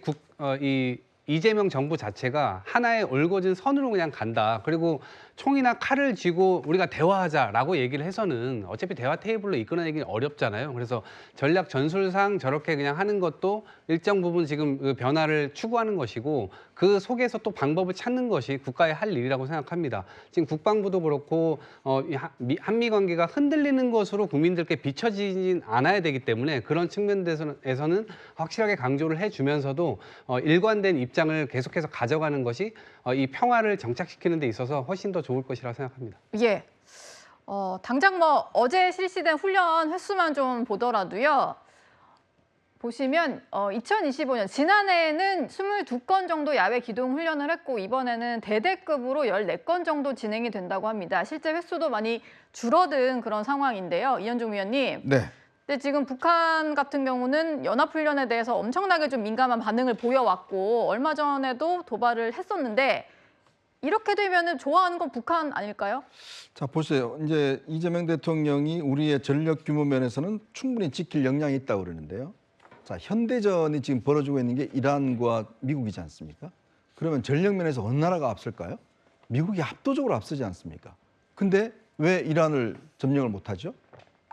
이재명 정부 자체가 하나의 올곧은 선으로 그냥 간다. 그리고 총이나 칼을 쥐고 우리가 대화하자라고 얘기를 해서는 어차피 대화 테이블로 이끌어내기는 어렵잖아요. 그래서 전략 전술상 저렇게 그냥 하는 것도 일정 부분 지금 그 변화를 추구하는 것이고 그 속에서 또 방법을 찾는 것이 국가의 할 일이라고 생각합니다. 지금 국방부도 그렇고 한미 관계가 흔들리는 것으로 국민들께 비춰지진 않아야 되기 때문에 그런 측면에서는 확실하게 강조를 해주면서도 일관된 입장을 계속해서 가져가는 것이 이 평화를 정착시키는 데 있어서 훨씬 더 좋을 것이라고 생각합니다. 예. 당장 뭐 어제 실시된 훈련 횟수만 좀 보더라도요. 보시면 2025년 지난해에는 22건 정도 야외 기동 훈련을 했고 이번에는 대대급으로 14건 정도 진행이 된다고 합니다. 실제 횟수도 많이 줄어든 그런 상황인데요. 이현종 위원님. 네. 근데 지금 북한 같은 경우는 연합훈련에 대해서 엄청나게 좀 민감한 반응을 보여왔고 얼마 전에도 도발을 했었는데 이렇게 되면은 좋아하는 건 북한 아닐까요? 자, 보세요. 이제 이재명 대통령이 우리의 전력 규모 면에서는 충분히 지킬 역량이 있다고 그러는데요. 자, 현대전이 지금 벌어지고 있는 게 이란과 미국이지 않습니까? 그러면 전력 면에서 어느 나라가 앞설까요? 미국이 압도적으로 앞서지 않습니까? 근데 왜 이란을 점령을 못하죠?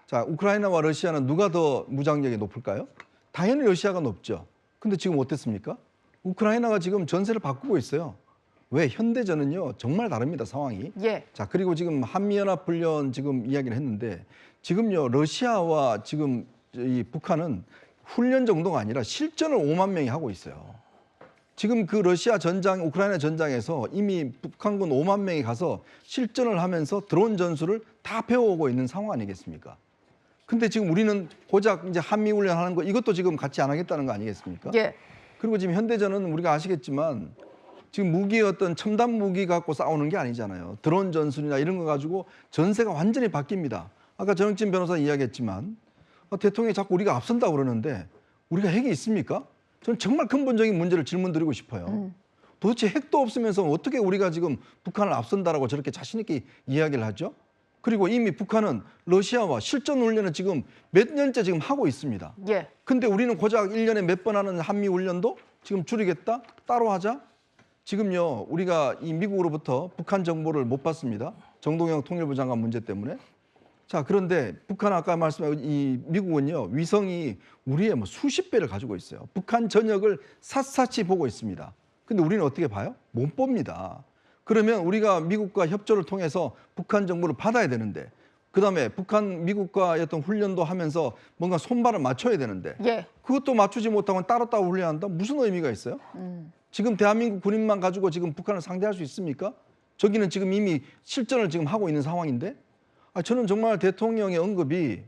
자, 우크라이나와 러시아는 누가 더 무장력이 높을까요? 당연히 러시아가 높죠. 근데 지금 어땠습니까? 우크라이나가 지금 전세를 바꾸고 있어요. 왜? 현대전은요 정말 다릅니다, 상황이. 예. 자, 그리고 지금 한미연합훈련 지금 이야기를 했는데 지금요 러시아와 지금 이 북한은 훈련 정도가 아니라 실전을 5만 명이 하고 있어요. 지금 그 러시아 전장, 우크라이나 전장에서 이미 북한군 5만 명이 가서 실전을 하면서 드론 전술을 다 배워오고 있는 상황 아니겠습니까? 근데 지금 우리는 고작 이제 한미훈련 하는 거 이것도 지금 같이 안 하겠다는 거 아니겠습니까? 예. 그리고 지금 현대전은 우리가 아시겠지만 지금 무기 어떤 첨단 무기 갖고 싸우는 게 아니잖아요. 드론 전술이나 이런 거 가지고 전세가 완전히 바뀝니다. 아까 전영진 변호사 이야기했지만 대통령이 자꾸 우리가 앞선다고 그러는데 우리가 핵이 있습니까? 저는 정말 근본적인 문제를 질문드리고 싶어요. 도대체 핵도 없으면서 어떻게 우리가 지금 북한을 앞선다라고 저렇게 자신 있게 이야기를 하죠? 그리고 이미 북한은 러시아와 실전 훈련을 지금 몇 년째 지금 하고 있습니다. 예. 근데 우리는 고작 1년에 몇 번 하는 한미 훈련도 지금 줄이겠다? 따로 하자? 지금요 우리가 이 미국으로부터 북한 정보를 못 받습니다. 정동영 통일부 장관 문제 때문에. 자, 그런데 북한 아까 말씀한 이 미국은요 위성이 우리의 뭐 수십 배를 가지고 있어요. 북한 전역을 샅샅이 보고 있습니다. 근데 우리는 어떻게 봐요? 못 봅니다. 그러면 우리가 미국과 협조를 통해서 북한 정보를 받아야 되는데 그다음에 북한 미국과 어떤 훈련도 하면서 뭔가 손발을 맞춰야 되는데 예. 그것도 맞추지 못하고 따로따로 훈련한다? 무슨 의미가 있어요? 지금 대한민국 군인만 가지고 지금 북한을 상대할 수 있습니까? 저기는 지금 이미 실전을 지금 하고 있는 상황인데 저는 정말 대통령의 언급이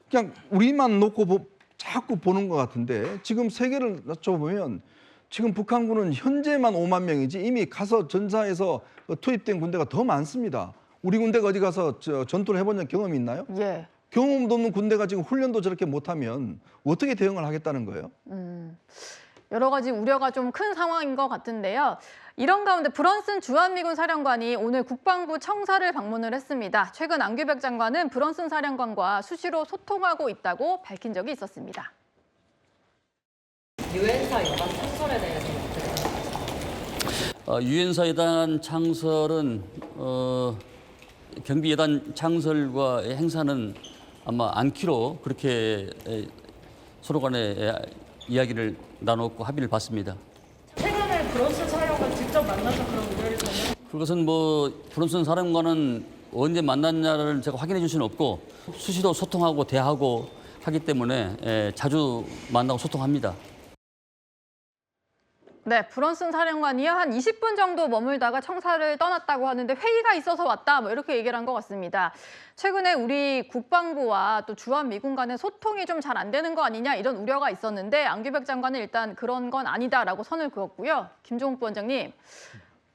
그냥 우리만 놓고 자꾸 보는 것 같은데 지금 세계를 낮춰보면 지금 북한군은 현재만 5만 명이지 이미 가서 전사에서 투입된 군대가 더 많습니다. 우리 군대가 어디 가서 전투를 해본 적 경험이 있나요? 예. 경험도 없는 군대가 지금 훈련도 저렇게 못하면 어떻게 대응을 하겠다는 거예요? 여러 가지 우려가 좀 큰 상황인 것 같은데요. 이런 가운데 브런슨 주한미군 사령관이 오늘 국방부 청사를 방문을 했습니다. 최근 안규백 장관은 브런슨 사령관과 수시로 소통하고 있다고 밝힌 적이 있었습니다. 유엔사 여관 창설에 대해서 어떻게 유엔사 여단 창설은 경비 여단 창설과 행사는 아마 않기로 그렇게 서로 간에 이야기를 나눴고 합의를 봤습니다. 최근에 브런슨 사령관 직접 만나서 그런 의뢰를 전해? 그것은 뭐 브런슨 사령관은 언제 만났냐를 제가 확인해 줄 수는 없고 수시로 소통하고 대화하고 하기 때문에 자주 만나고 소통합니다. 네, 브런슨 사령관이요 한 20분 정도 머물다가 청사를 떠났다고 하는데 회의가 있어서 왔다 뭐 이렇게 얘기를 한 것 같습니다. 최근에 우리 국방부와 또 주한미군 간의 소통이 좀 잘 안 되는 거 아니냐 이런 우려가 있었는데 안규백 장관은 일단 그런 건 아니다라고 선을 그었고요. 김종욱 부원장님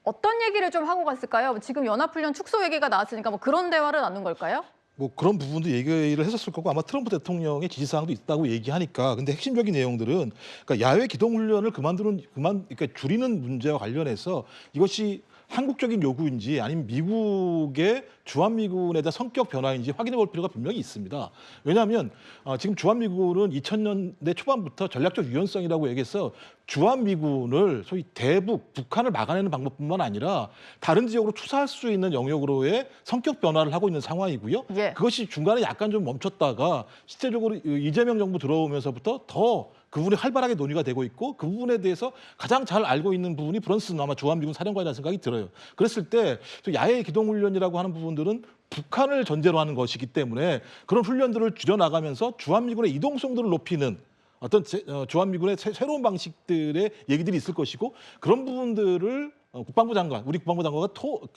어떤 얘기를 좀 하고 갔을까요? 지금 연합훈련 축소 얘기가 나왔으니까 뭐 그런 대화를 나눈 걸까요? 뭐 그런 부분도 얘기를 했었을 거고 아마 트럼프 대통령의 지지사항도 있다고 얘기하니까 근데 핵심적인 내용들은 그러니까 야외 기동훈련을 그러니까 줄이는 문제와 관련해서 이것이 한국적인 요구인지 아니면 미국의 주한미군에 대한 성격 변화인지 확인해 볼 필요가 분명히 있습니다. 왜냐하면 지금 주한미군은 2000년대 초반부터 전략적 유연성이라고 얘기해서 주한미군을 소위 대북, 북한을 막아내는 방법뿐만 아니라 다른 지역으로 투사할 수 있는 영역으로의 성격 변화를 하고 있는 상황이고요. 예. 그것이 중간에 약간 좀 멈췄다가 실제적으로 이재명 정부 들어오면서부터 더 그 부분이 활발하게 논의가 되고 있고 그 부분에 대해서 가장 잘 알고 있는 부분이 브런슨 아마 주한미군 사령관이라는 생각이 들어요. 그랬을 때 야외 기동훈련이라고 하는 부분들은 북한을 전제로 하는 것이기 때문에 그런 훈련들을 줄여나가면서 주한미군의 이동성도를 높이는 어떤 주한미군의 새로운 방식들의 얘기들이 있을 것이고 그런 부분들을 국방부 장관, 우리 국방부 장관과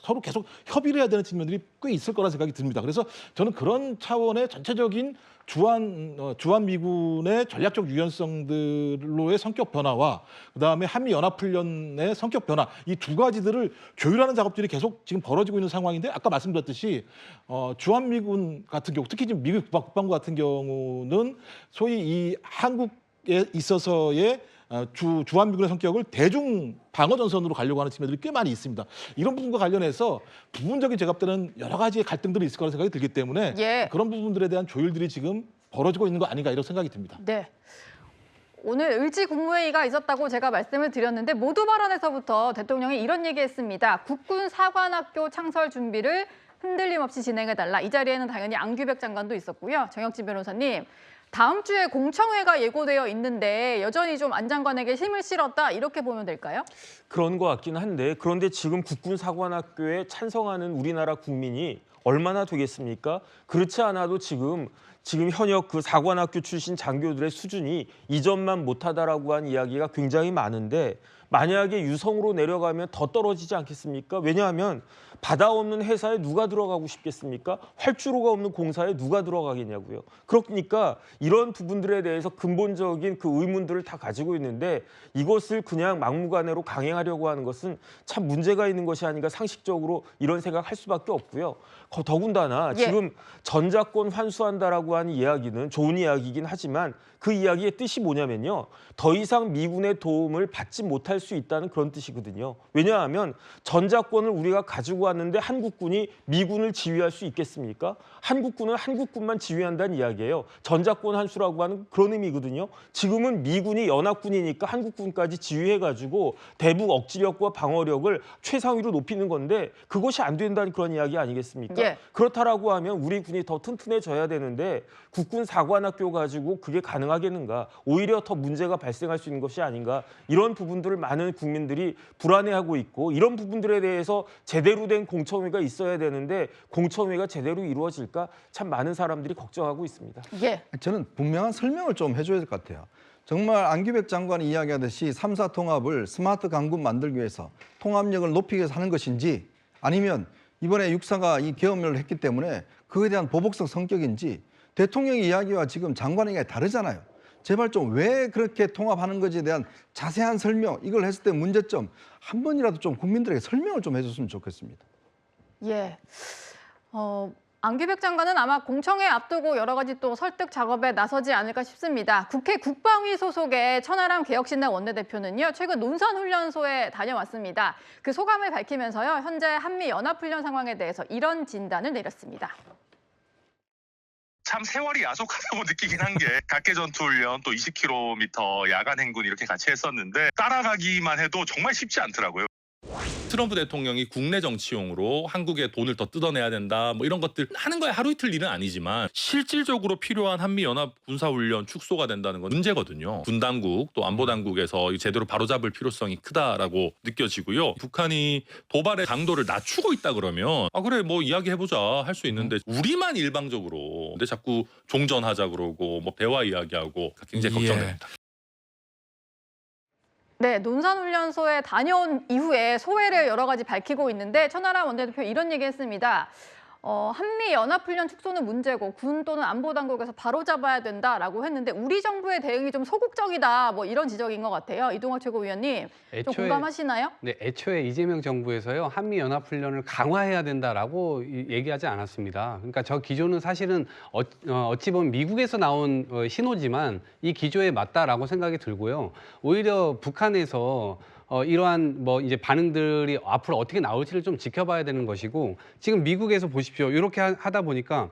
서로 계속 협의를 해야 되는 측면들이 꽤 있을 거라 생각이 듭니다. 그래서 저는 그런 차원의 전체적인 주한 미군의 전략적 유연성들로의 성격 변화와 그다음에 한미 연합훈련의 성격 변화, 이 두 가지들을 조율하는 작업들이 계속 지금 벌어지고 있는 상황인데, 아까 말씀드렸듯이 주한 미군 같은 경우, 특히 지금 미국 국방부 같은 경우는 소위 이 한국에 있어서의 주한미군의 성격을 대중 방어 전선으로 가려고 하는 측면들이 꽤 많이 있습니다. 이런 부분과 관련해서 부분적인 제가 볼 때는 여러 가지의 갈등들이 있을 거라는 생각이 들기 때문에 그런 부분들에 대한 조율들이 지금 벌어지고 있는 거 아닌가 이런 생각이 듭니다. 네. 오늘 을지 국무회의가 있었다고 제가 말씀을 드렸는데 모두 발언에서부터 대통령이 이런 얘기했습니다. 국군 사관학교 창설 준비를 흔들림 없이 진행해달라. 이 자리에는 당연히 안규백 장관도 있었고요. 정혁진 변호사님. 다음 주에 공청회가 예고되어 있는데 여전히 좀 안 장관에게 힘을 실었다 이렇게 보면 될까요? 그런 것 같긴 한데, 그런데 지금 국군사관학교에 찬성하는 우리나라 국민이 얼마나 되겠습니까? 그렇지 않아도 지금 현역 그 사관학교 출신 장교들의 수준이 이 점만 못하다라고 한 이야기가 굉장히 많은데, 만약에 유성으로 내려가면 더 떨어지지 않겠습니까? 왜냐하면 바다 없는 회사에 누가 들어가고 싶겠습니까? 활주로가 없는 공사에 누가 들어가겠냐고요. 그러니까 이런 부분들에 대해서 근본적인 그 의문들을 다 가지고 있는데, 이것을 그냥 막무가내로 강행하려고 하는 것은 참 문제가 있는 것이 아닌가, 상식적으로 이런 생각할 수밖에 없고요. 더군다나 지금 전작권 환수한다라고 하는 이야기는 좋은 이야기이긴 하지만 그 이야기의 뜻이 뭐냐면요. 더 이상 미군의 도움을 받지 못할 수 있다는 그런 뜻이거든요. 왜냐하면 전작권을 우리가 가지고 왔는데 한국군이 미군을 지휘할 수 있겠습니까? 한국군은 한국군만 지휘한다는 이야기예요. 전작권 환수라고 하는 그런 의미거든요. 지금은 미군이 연합군이니까 한국군까지 지휘해가지고 대북 억지력과 방어력을 최상위로 높이는 건데 그것이 안 된다는 그런 이야기 아니겠습니까? 그렇다라고 하면 우리 군이 더 튼튼해져야 되는데 국군 사관학교 가지고 그게 가능하겠는가? 오히려 더 문제가 발생할 수 있는 것이 아닌가? 이런 부분들을 많은 국민들이 불안해하고 있고, 이런 부분들에 대해서 제대로 된 공청회가 있어야 되는데 공청회가 제대로 이루어질까? 참 많은 사람들이 걱정하고 있습니다. 저는 분명한 설명을 좀 해줘야 될 것 같아요. 정말 안규백 장관이 이야기하듯이 3사 통합을 스마트 강군 만들기 위해서 통합력을 높이기 위해서 하는 것인지, 아니면 이번에 육사가 이 계엄을 했기 때문에 그에 대한 보복성 성격인지, 대통령의 이야기와 지금 장관의 이야기가 다르잖아요. 제발 좀 왜 그렇게 통합하는 것에 대한 자세한 설명, 이걸 했을 때 문제점 한 번이라도 좀 국민들에게 설명을 좀 해줬으면 좋겠습니다. 안규백 장관은 아마 공청회 앞두고 여러 가지 또 설득 작업에 나서지 않을까 싶습니다. 국회 국방위 소속의 천하람 개혁신당 원내대표는요, 최근 논산훈련소에 다녀왔습니다. 그 소감을 밝히면서요, 현재 한미 연합훈련 상황에 대해서 이런 진단을 내렸습니다. 참 세월이 야속하다고 느끼긴 한 게 각계 전투훈련 또 20km 야간 행군 이렇게 같이 했었는데 따라가기만 해도 정말 쉽지 않더라고요. 트럼프 대통령이 국내 정치용으로 한국에 돈을 더 뜯어내야 된다 뭐 이런 것들 하는 거에 하루 이틀 일은 아니지만 실질적으로 필요한 한미연합 군사훈련 축소가 된다는 건 문제거든요. 군당국 또 안보당국에서 제대로 바로잡을 필요성이 크다라고 느껴지고요. 북한이 도발의 강도를 낮추고 있다 그러면 그래 뭐 이야기해보자 할 수 있는데 우리만 일방적으로 근데 자꾸 종전하자 그러고 뭐 대화 이야기하고 굉장히 걱정됩니다. 네, 논산훈련소에 다녀온 이후에 소회를 여러 가지 밝히고 있는데 천하람 원내대표 이런 얘기했습니다. 한미 연합훈련 축소는 문제고 군 또는 안보당국에서 바로잡아야 된다라고 했는데 우리 정부의 대응이 좀 소극적이다 뭐 이런 지적인 것 같아요. 이동학 최고위원님 좀 공감하시나요? 네, 애초에 이재명 정부에서요 한미 연합훈련을 강화해야 된다라고 얘기하지 않았습니다. 그러니까 저 기조는 사실은 어찌 보면 미국에서 나온 신호지만 이 기조에 맞다라고 생각이 들고요. 오히려 북한에서 이러한 뭐 이제 반응들이 앞으로 어떻게 나올지를 좀 지켜봐야 되는 것이고, 지금 미국에서 보십시오. 이렇게 하다 보니까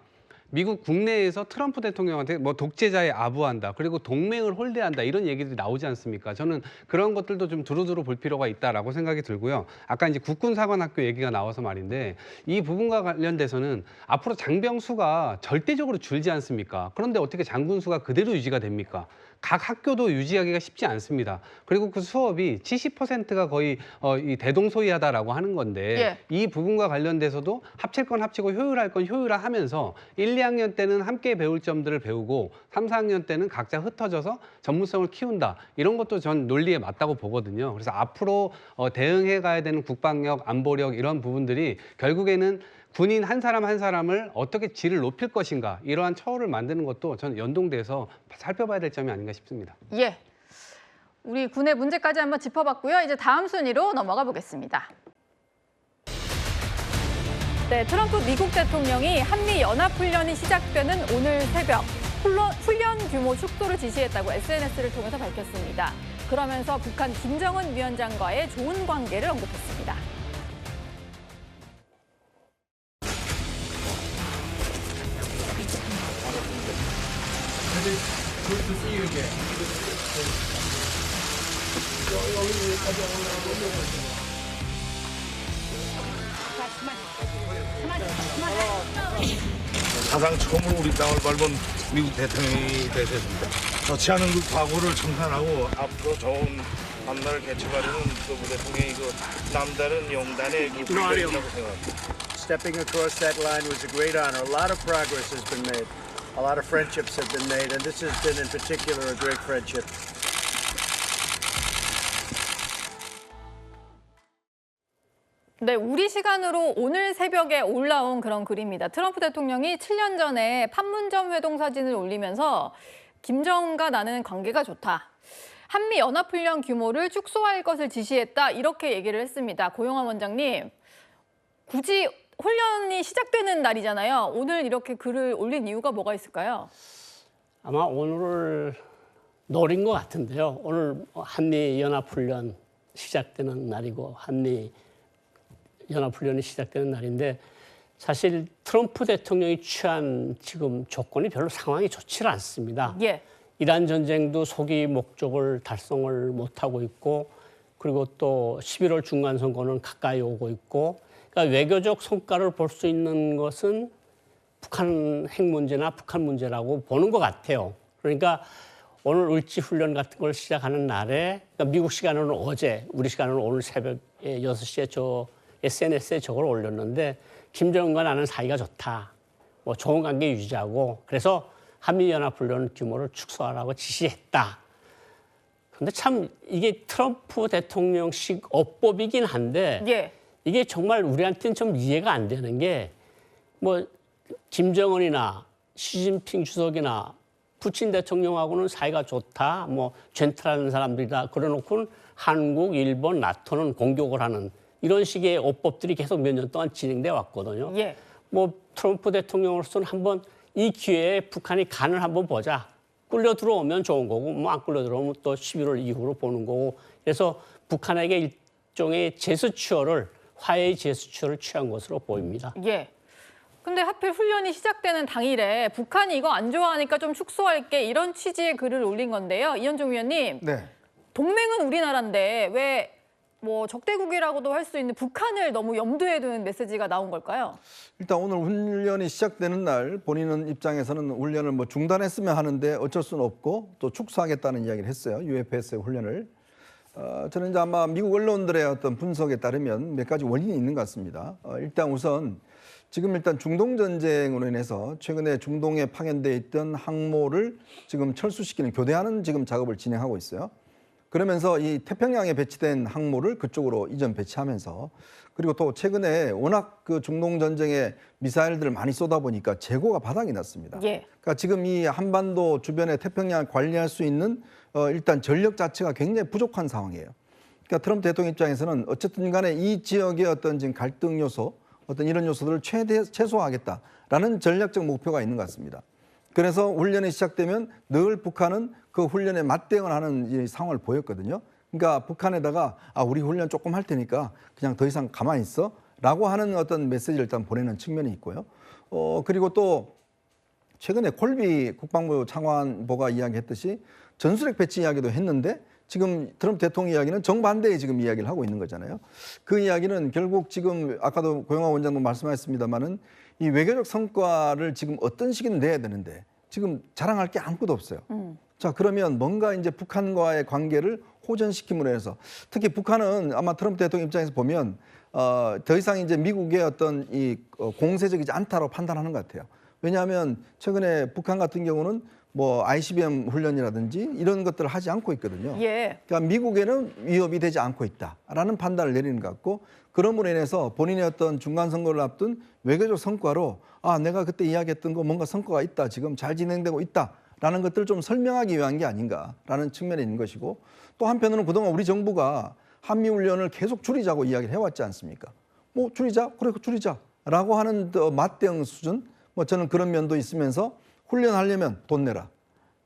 미국 국내에서 트럼프 대통령한테 뭐 독재자에 아부한다, 그리고 동맹을 홀대한다 이런 얘기들이 나오지 않습니까? 저는 그런 것들도 좀 두루두루 볼 필요가 있다라고 생각이 들고요. 아까 이제 국군사관학교 얘기가 나와서 말인데 이 부분과 관련돼서는 앞으로 장병 수가 절대적으로 줄지 않습니까? 그런데 어떻게 장군 수가 그대로 유지가 됩니까? 각 학교도 유지하기가 쉽지 않습니다. 그리고 그 수업이 70%가 거의 이 대동소이하다라고 하는 건데 이 부분과 관련돼서도 합칠 건 합치고 효율할 건 효율화하면서 1, 2학년 때는 함께 배울 점들을 배우고 3, 4학년 때는 각자 흩어져서 전문성을 키운다. 이런 것도 전 논리에 맞다고 보거든요. 그래서 앞으로 대응해 가야 되는 국방력, 안보력 이런 부분들이 결국에는 군인 한 사람 한 사람을 어떻게 질을 높일 것인가 이러한 처우를 만드는 것도 저는 연동돼서 살펴봐야 될 점이 아닌가 싶습니다. 예, 우리 군의 문제까지 한번 짚어봤고요. 이제 다음 순위로 넘어가 보겠습니다. 네, 트럼프 미국 대통령이 한미 연합훈련이 시작되는 오늘 새벽 훈련 규모 축소를 지시했다고 SNS를 통해서 밝혔습니다. 그러면서 북한 김정은 위원장과의 좋은 관계를 언급했습니다. Good to see you again. 사상 처음으로 우리 땅을 밟은 미국 대통령이 되셨습니다. 좋지 않은 그 과거를 청산하고 앞으로 좋은 앞날을 개척하려는 그 대통령이 그 남다른 용단의 그 분이 있다고 생각합니다. Stepping across that line was a great honor. A lot of progress has been made. A lot of friendships have been made, and this has been in particular a great friendship. 네, 우리 시간으로 오늘 새벽에 올라온 그런 글입니다. 트럼프 대통령이 7년 전에 판문점 회동 사진을 올리면서 김정은과 나는 관계가 좋다. 한미 연합훈련 규모를 축소할 것을 지시했다. 이렇게 얘기를 했습니다. 고영환 원장님, 굳이 훈련이 시작되는 날이잖아요. 오늘 이렇게 글을 올린 이유가 뭐가 있을까요? 아마 오늘을 노린 것 같은데요. 오늘 한미 연합훈련 시작되는 날이고 한미 연합훈련이 시작되는 날인데 사실 트럼프 대통령이 취한 지금 조건이 별로 상황이 좋지 않습니다. 이란 전쟁도 소기 목적을 달성을 못하고 있고 그리고 또 11월 중간선거는 가까이 오고 있고 그러니까 외교적 성과를 볼 수 있는 것은 북한 핵 문제나 북한 문제라고 보는 것 같아요. 그러니까 오늘 을지훈련 같은 걸 시작하는 날에 그러니까 미국 시간으로는 어제, 우리 시간으로는 오늘 새벽 6시에 저 SNS에 저걸 올렸는데 김정은과 나는 사이가 좋다. 뭐 좋은 관계 유지하고 그래서 한미연합훈련 규모를 축소하라고 지시했다. 그런데 참 이게 트럼프 대통령식 어법이긴 한데 이게 정말 우리한테는 좀 이해가 안 되는 게 뭐 김정은이나 시진핑 주석이나 푸친 대통령하고는 사이가 좋다. 뭐 젠틀한 사람들이다. 그래놓고는 한국, 일본, 나토는 공격을 하는 이런 식의 어법들이 계속 몇 년 동안 진행돼 왔거든요. 뭐 트럼프 대통령으로서는 한번 이 기회에 북한이 간을 한번 보자. 끌려 들어오면 좋은 거고 뭐 안 끌려 들어오면 또 11월 이후로 보는 거고 그래서 북한에게 일종의 제스처를 화해의 제스처를 취한 것으로 보입니다. 근데 하필 훈련이 시작되는 당일에 북한이 이거 안 좋아하니까 좀 축소할게 이런 취지의 글을 올린 건데요. 이현종 위원님, 동맹은 우리나라인데 왜 뭐 적대국이라고도 할 수 있는 북한을 너무 염두에 두는 메시지가 나온 걸까요? 일단 오늘 훈련이 시작되는 날 본인은 입장에서는 훈련을 뭐 중단했으면 하는데 어쩔 수는 없고 또 축소하겠다는 이야기를 했어요. UFS 훈련을. 저는 이제 아마 미국 언론들의 어떤 분석에 따르면 몇 가지 원인이 있는 것 같습니다. 일단 우선 지금 일단 중동 전쟁으로 인해서 최근에 중동에 파견돼 있던 항모를 지금 철수시키는 교대하는 지금 작업을 진행하고 있어요. 그러면서 이 태평양에 배치된 항모를 그쪽으로 이전 배치하면서 그리고 또 최근에 워낙 그 중동 전쟁에 미사일들을 많이 쏘다 보니까 재고가 바닥이 났습니다. 그러니까 지금 이 한반도 주변의 태평양을 관리할 수 있는 일단 전력 자체가 굉장히 부족한 상황이에요. 그러니까 트럼프 대통령 입장에서는 어쨌든 간에 이 지역의 어떤 지금 갈등 요소, 어떤 이런 요소들을 최소화하겠다라는 전략적 목표가 있는 것 같습니다. 그래서 훈련이 시작되면 늘 북한은 그 훈련에 맞대응을 하는 이 상황을 보였거든요. 그러니까 북한에다가 우리 훈련 조금 할 테니까 그냥 더 이상 가만히 있어 라고 하는 어떤 메시지를 일단 보내는 측면이 있고요. 그리고 또 최근에 콜비 국방부 장관보가 이야기했듯이 전술핵 배치 이야기도 했는데 지금 트럼프 대통령 이야기는 정반대의 지금 이야기를 하고 있는 거잖아요. 그 이야기는 결국 지금 아까도 고영환 원장도 말씀하셨습니다마는 이 외교적 성과를 지금 어떤 시기는 내야 되는데 지금 자랑할 게 아무것도 없어요. 자, 그러면 뭔가 이제 북한과의 관계를 호전시킴으로 해서 특히 북한은 아마 트럼프 대통령 입장에서 보면 더 이상 이제 미국의 어떤 이 공세적이지 않다고 판단하는 것 같아요. 왜냐하면 최근에 북한 같은 경우는 뭐 ICBM 훈련이라든지 이런 것들을 하지 않고 있거든요. 예. 그러니까 미국에는 위협이 되지 않고 있다라는 판단을 내리는 것 같고 그럼으로 인해서 본인의 어떤 중간 선거를 앞둔 외교적 성과로 아 내가 그때 이야기했던 거 뭔가 성과가 있다 지금 잘 진행되고 있다라는 것들을 좀 설명하기 위한 게 아닌가라는 측면이 있는 것이고 또 한편으로는 그동안 우리 정부가 한미 훈련을 계속 줄이자고 이야기를 해왔지 않습니까? 뭐 줄이자 그래 줄이자라고 하는 맞대응 수준 뭐 저는 그런 면도 있으면서 훈련하려면 돈 내라.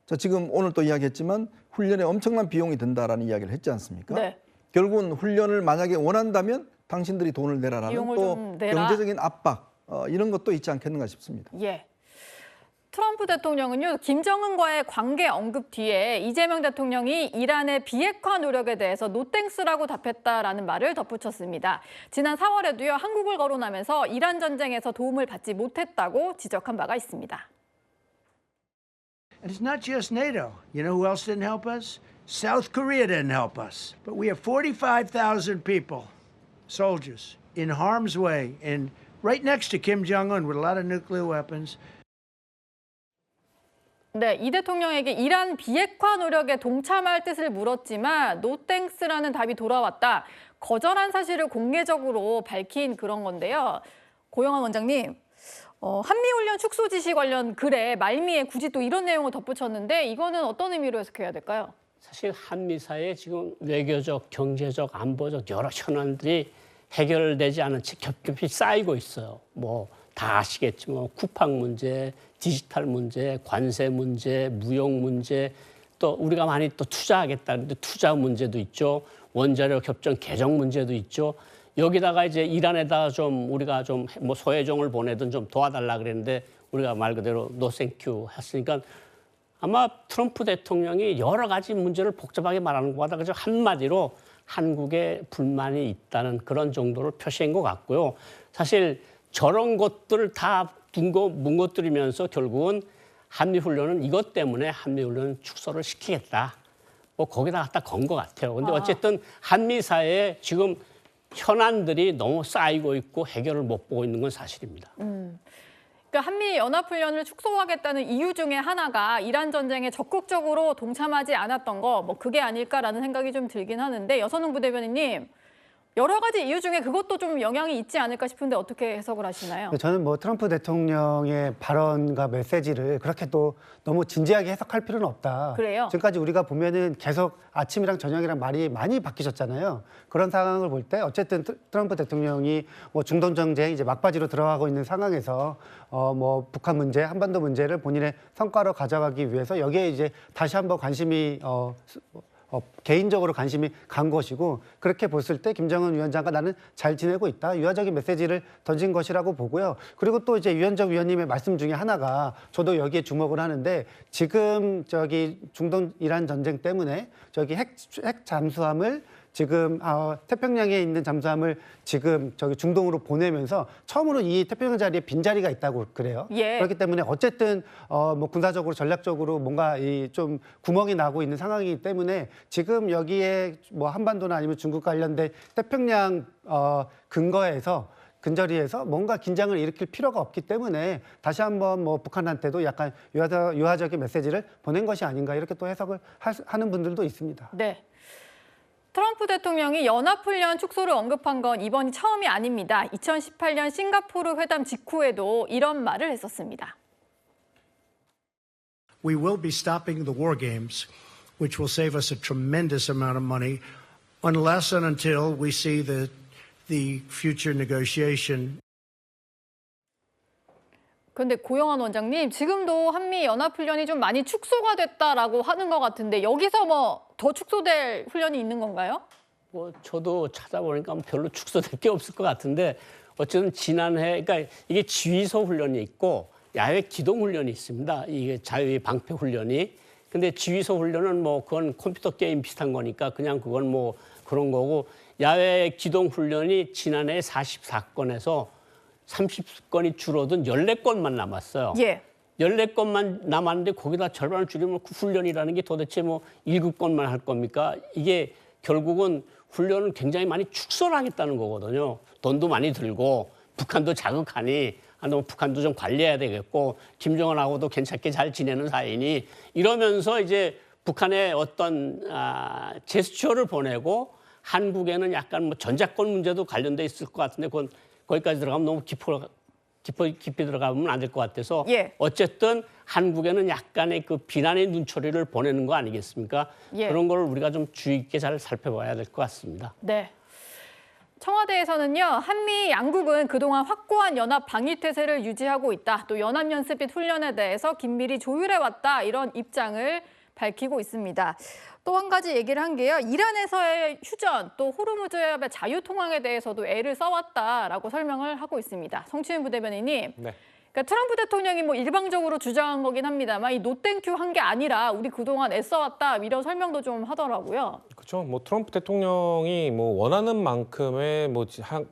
자, 지금 오늘 또 이야기했지만 훈련에 엄청난 비용이 든다라는 이야기를 했지 않습니까? 네. 결국은 훈련을 만약에 원한다면 당신들이 돈을 내라라는 비용을 또 좀 내라. 경제적인 압박 이런 것도 있지 않겠는가 싶습니다. 예. 트럼프 대통령은요, 김정은과의 관계 언급 뒤에 이재명 대통령이 이란의 비핵화 노력에 대해서 노땡스라고 답했다라는 말을 덧붙였습니다. 지난 4월에도요, 한국을 거론하면서 이란 전쟁에서 도움을 받지 못했다고 지적한 바가 있습니다. And it's not just NATO. You know who else didn't help us? South Korea didn't help us. But we have 45,000 people, soldiers, in harm's way, and right next to Kim Jong-un with a lot of nuclear weapons. 네, 이 대통령에게 이란 비핵화 노력에 동참할 뜻을 물었지만 노땡스라는 답이 돌아왔다. 거절한 사실을 공개적으로 밝힌 그런 건데요. 고영한 원장님, 한미훈련 축소 지시 관련 글에 말미에 굳이 또 이런 내용을 덧붙였는데 이거는 어떤 의미로 해석해야 될까요? 사실 한미 사이에 지금 외교적, 경제적, 안보적 여러 현안들이 해결되지 않은 채 겹겹이 쌓이고 있어요. 뭐 다 아시겠지만 쿠팡 문제, 디지털 문제, 관세 문제, 무역 문제, 또 우리가 많이 또 투자하겠다는데 투자 문제도 있죠. 원자력 협정 개정 문제도 있죠. 여기다가 이제 이란에다 좀 우리가 좀 뭐 소혜종을 보내든 좀 도와달라 그랬는데 우리가 말 그대로 노생큐 했으니까 아마 트럼프 대통령이 여러 가지 문제를 복잡하게 말하는 것보다 그저 한마디로 한국에 불만이 있다는 그런 정도로 표시한 것 같고요. 사실 저런 것들을 다 뭉거뜨리면서 결국은 한미훈련은 이것 때문에 한미훈련 축소를 시키겠다. 뭐 거기다 갖다 건 것 같아요. 근데 어쨌든 한미 사이에 지금 현안들이 너무 쌓이고 있고 해결을 못 보고 있는 건 사실입니다. 그러니까 한미 연합훈련을 축소하겠다는 이유 중에 하나가 이란 전쟁에 적극적으로 동참하지 않았던 거, 뭐 그게 아닐까라는 생각이 좀 들긴 하는데 여선웅 부대변인님, 여러 가지 이유 중에 그것도 좀 영향이 있지 않을까 싶은데 어떻게 해석을 하시나요? 저는 뭐 트럼프 대통령의 발언과 메시지를 그렇게 또 너무 진지하게 해석할 필요는 없다. 그래요? 지금까지 우리가 보면은 계속 아침이랑 저녁이랑 말이 많이 바뀌셨잖아요. 그런 상황을 볼 때 어쨌든 트럼프 대통령이 뭐 중동 전쟁 이제 막바지로 들어가고 있는 상황에서 뭐 북한 문제, 한반도 문제를 본인의 성과로 가져가기 위해서 여기에 이제 다시 한번 관심이 개인적으로 관심이 간 것이고 그렇게 봤을 때 김정은 위원장과 나는 잘 지내고 있다. 유화적인 메시지를 던진 것이라고 보고요. 그리고 또 이제 유현적 위원님의 말씀 중에 하나가 저도 여기에 주목을 하는데 지금 저기 중동 이란 전쟁 때문에 저기 핵 잠수함을 지금 태평양에 있는 잠수함을 지금 저기 중동으로 보내면서 처음으로 이 태평양 자리에 빈자리가 있다고 그래요. 예. 그렇기 때문에 어쨌든 뭐 군사적으로 전략적으로 뭔가 이 좀 구멍이 나고 있는 상황이기 때문에 지금 여기에 뭐 한반도나 아니면 중국 관련된 태평양 근저리에서 뭔가 긴장을 일으킬 필요가 없기 때문에 다시 한번 뭐 북한한테도 약간 유화적인 메시지를 보낸 것이 아닌가 이렇게 또 해석을 하는 분들도 있습니다. 네. 트럼프 대통령이 연합훈련 축소를 언급한 건 이번이 처음이 아닙니다. 2018년 싱가포르 회담 직후에도 이런 말을 했었습니다. We will be stopping the war games, which will save us a tremendous amount of money, unless and until we see the future negotiation. 그런데 고영한 원장님, 지금도 한미 연합훈련이 좀 많이 축소가 됐다라고 하는 것 같은데 여기서 뭐 더 축소될 훈련이 있는 건가요? 뭐 저도 찾아보니까 별로 축소될 게 없을 것 같은데 어쨌든 지난해 그러니까 이게 지휘소 훈련이 있고 야외 기동 훈련이 있습니다. 이게 자유의 방패 훈련이. 근데 지휘소 훈련은 뭐 그건 컴퓨터 게임 비슷한 거니까 그냥 그건 뭐 그런 거고 야외 기동 훈련이 지난해 44건에서 30건이 줄어든 14건만 남았어요. 예. 14건만 남았는데 거기다 절반을 줄이면 훈련이라는 게 도대체 뭐 7건만 할 겁니까? 이게 결국은 훈련을 굉장히 많이 축소를 하겠다는 거거든요. 돈도 많이 들고 북한도 자극하니 북한도 좀 관리해야 되겠고 김정은하고도 괜찮게 잘 지내는 사이니 이러면서 이제 북한의 어떤 제스처를 보내고 한국에는 약간 뭐 전작권 문제도 관련돼 있을 것 같은데 그건 거기까지 들어가면 너무 깊이 들어가면 안 될 것 같아서 예. 어쨌든 한국에는 약간의 그 비난의 눈초리를 보내는 거 아니겠습니까? 예. 그런 걸 우리가 좀 주의 있게 잘 살펴봐야 될 것 같습니다. 네. 청와대에서는요, 한미 양국은 그동안 확고한 연합 방위 태세를 유지하고 있다. 또 연합연습 및 훈련에 대해서 긴밀히 조율해왔다. 이런 입장을 밝히고 있습니다. 또 한 가지 얘기를 한 게요. 이란에서의 휴전, 또 호르무즈 해협의 자유통항에 대해서도 애를 써왔다라고 설명을 하고 있습니다. 성추인 부대변인님. 네. 그러니까 트럼프 대통령이 뭐 일방적으로 주장한 거긴 합니다만 이 노땡큐 한 게 아니라 우리 그동안 애써왔다 이런 설명도 좀 하더라고요. 그렇죠. 뭐 트럼프 대통령이 뭐 원하는 만큼의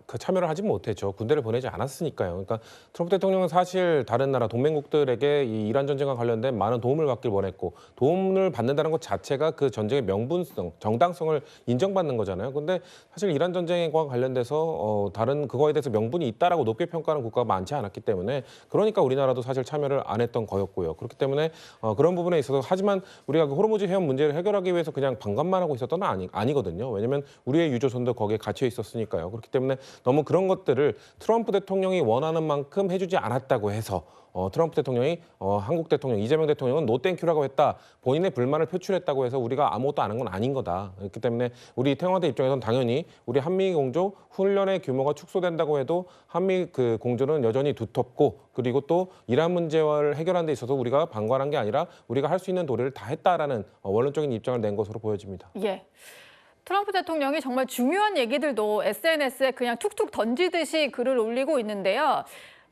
그 참여를 하지 못했죠. 군대를 보내지 않았으니까요. 그러니까 트럼프 대통령은 사실 다른 나라 동맹국들에게 이 이란 전쟁과 관련된 많은 도움을 받길 원했고 도움을 받는다는 것 자체가 그 전쟁의 명분성, 정당성을 인정받는 거잖아요. 근데 사실 이란 전쟁과 관련돼서 다른 그거에 대해서 명분이 있다라고 높게 평가하는 국가가 많지 않았기 때문에 그러니까 우리나라도 사실 참여를 안 했던 거였고요. 그렇기 때문에 그런 부분에 있어서 하지만 우리가 그 호르무즈 해협 문제를 해결하기 위해서 그냥 방관만 하고 있었던 건 아니거든요. 왜냐하면 우리의 유조선도 거기에 갇혀 있었으니까요. 그렇기 때문에 너무 그런 것들을 트럼프 대통령이 원하는 만큼 해주지 않았다고 해서 트럼프 대통령이 한국 대통령 이재명 대통령은 노땡큐라고 했다. 본인의 불만을 표출했다고 해서 우리가 아무것도 안 한 건 아닌 거다. 그렇기 때문에 우리 청와대 입장에서는 당연히 우리 한미 공조 훈련의 규모가 축소된다고 해도 한미 그 공조는 여전히 두텁고 그리고 또 이란 문제를 해결하는 데 있어서 우리가 방관한 게 아니라 우리가 할 수 있는 도리를 다 했다라는 원론적인 입장을 낸 것으로 보여집니다. 예. 트럼프 대통령이 정말 중요한 얘기들도 SNS에 그냥 툭툭 던지듯이 글을 올리고 있는데요.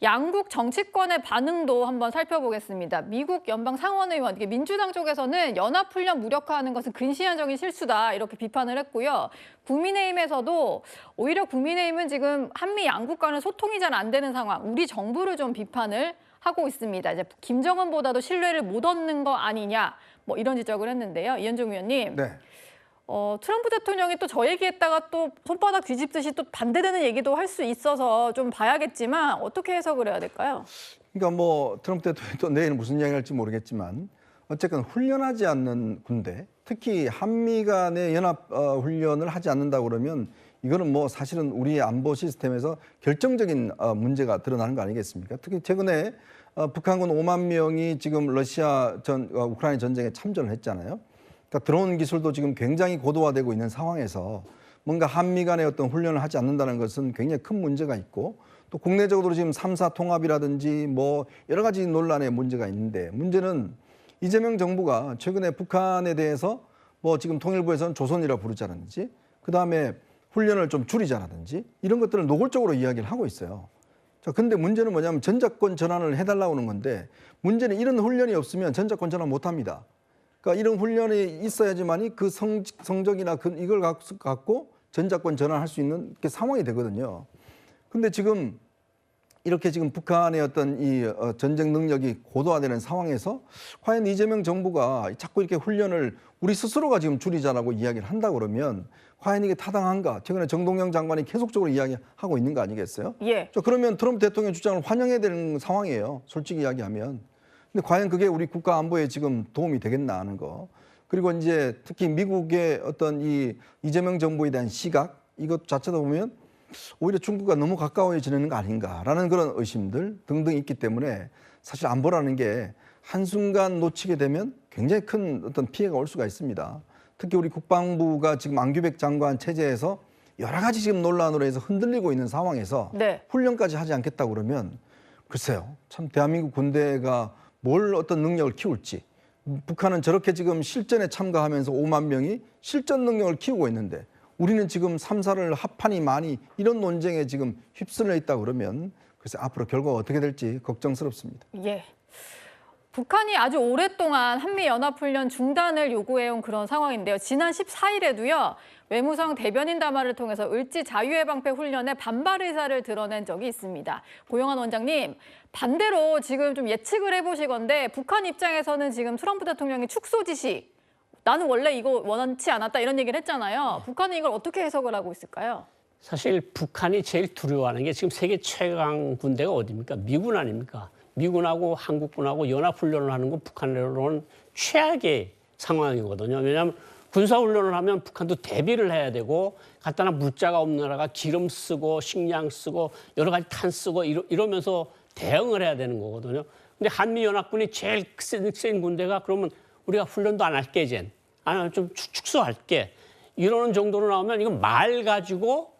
양국 정치권의 반응도 한번 살펴보겠습니다. 미국 연방 상원의원, 민주당 쪽에서는 연합훈련 무력화하는 것은 근시안적인 실수다 이렇게 비판을 했고요. 국민의힘에서도 오히려 국민의힘은 지금 한미 양국 간의 소통이 잘 안 되는 상황, 우리 정부를 좀 비판을 하고 있습니다. 이제 김정은보다도 신뢰를 못 얻는 거 아니냐, 뭐 이런 지적을 했는데요. 이현종 의원님. 네. 트럼프 대통령이 또 저 얘기했다가 또 손바닥 뒤집듯이 또 반대되는 얘기도 할 수 있어서 좀 봐야겠지만 어떻게 해석을 해야 될까요? 그러니까 뭐 트럼프 대통령이 또 내일 무슨 이야기 할지 모르겠지만 어쨌든 훈련하지 않는 군대, 특히 한미 간의 연합 훈련을 하지 않는다 그러면 이거는 뭐 사실은 우리의 안보 시스템에서 결정적인 문제가 드러나는 거 아니겠습니까? 특히 최근에 북한군 5만 명이 지금 우크라이나 전쟁에 참전을 했잖아요. 그러니까 드론 기술도 지금 굉장히 고도화되고 있는 상황에서 뭔가 한미 간의 어떤 훈련을 하지 않는다는 것은 굉장히 큰 문제가 있고 또 국내적으로 지금 3사 통합이라든지 뭐 여러 가지 논란의 문제가 있는데 문제는 이재명 정부가 최근에 북한에 대해서 뭐 지금 통일부에서는 조선이라 부르자든지 그다음에 훈련을 좀 줄이자라든지 이런 것들을 노골적으로 이야기를 하고 있어요. 자, 근데 문제는 뭐냐면 전작권 전환을 해달라고 하는 건데 문제는 이런 훈련이 없으면 전작권 전환 못 합니다. 그러니까 이런 훈련이 있어야지만이 그 성적이나 이걸 갖고 전작권 전환할 수 있는 상황이 되거든요. 근데 지금 이렇게 지금 북한의 어떤 이 전쟁 능력이 고도화되는 상황에서 과연 이재명 정부가 자꾸 이렇게 훈련을 우리 스스로가 지금 줄이자라고 이야기를 한다 그러면 과연 이게 타당한가? 최근에 정동영 장관이 계속적으로 이야기하고 있는 거 아니겠어요? 예. 그러면 트럼프 대통령 주장을 환영해야 되는 상황이에요. 솔직히 이야기하면. 근데 과연 그게 우리 국가 안보에 지금 도움이 되겠나 하는 거. 그리고 이제 특히 미국의 어떤 이 이재명 정부에 대한 시각 이것 자체도 보면 오히려 중국과 너무 가까워지는 거 아닌가라는 그런 의심들 등등 있기 때문에 사실 안보라는 게 한순간 놓치게 되면 굉장히 큰 어떤 피해가 올 수가 있습니다. 특히 우리 국방부가 지금 안규백 장관 체제에서 여러 가지 지금 논란으로 해서 흔들리고 있는 상황에서 네. 훈련까지 하지 않겠다고 그러면 글쎄요. 참 대한민국 군대가 뭘 어떤 능력을 키울지 북한은 저렇게 지금 실전에 참가하면서 5만 명이 실전 능력을 키우고 있는데 우리는 지금 3사를 합판이 많이 이런 논쟁에 지금 휩쓸려 있다 그러면 글쎄 앞으로 결과가 어떻게 될지 걱정스럽습니다. 예. 북한이 아주 오랫동안 한미연합훈련 중단을 요구해온 그런 상황인데요. 지난 14일에도요. 외무성 대변인 담화를 통해서 을지 자유해방패 훈련에 반발 의사를 드러낸 적이 있습니다. 고영한 원장님, 반대로 지금 좀 예측을 해보시건데 북한 입장에서는 지금 트럼프 대통령이 축소 지시, 나는 원래 이거 원치 않았다 이런 얘기를 했잖아요. 북한은 이걸 어떻게 해석을 하고 있을까요? 사실 북한이 제일 두려워하는 게 지금 세계 최강 군대가 어디입니까? 미군 아닙니까? 미군하고 한국군하고 연합훈련을 하는 건 북한으로는 최악의 상황이거든요. 왜냐하면 군사훈련을 하면 북한도 대비를 해야 되고 갖다나 물자가 없는 나라가 기름 쓰고 식량 쓰고 여러 가지 탄 쓰고 이러면서 대응을 해야 되는 거거든요. 근데 한미연합군이 제일 센 군대가 그러면 우리가 훈련도 안 할게 이젠. 아니 좀 축소할게. 이러는 정도로 나오면 이건 말 가지고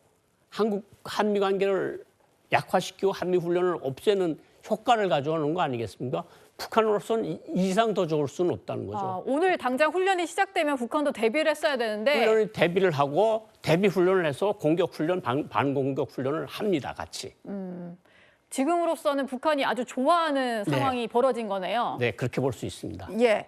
한미 관계를 약화시키고 한미 훈련을 없애는 효과를 가져오는 거 아니겠습니까? 북한으로서는 이상 더 좋을 수는 없다는 거죠. 오늘 당장 훈련이 시작되면 북한도 대비를 했어야 되는데 훈련을 대비를 하고 대비 훈련을 해서 공격 훈련, 반공격 훈련을 합니다, 같이. 지금으로서는 북한이 아주 좋아하는 상황이 벌어진 거네요. 네, 그렇게 볼 수 있습니다. 예.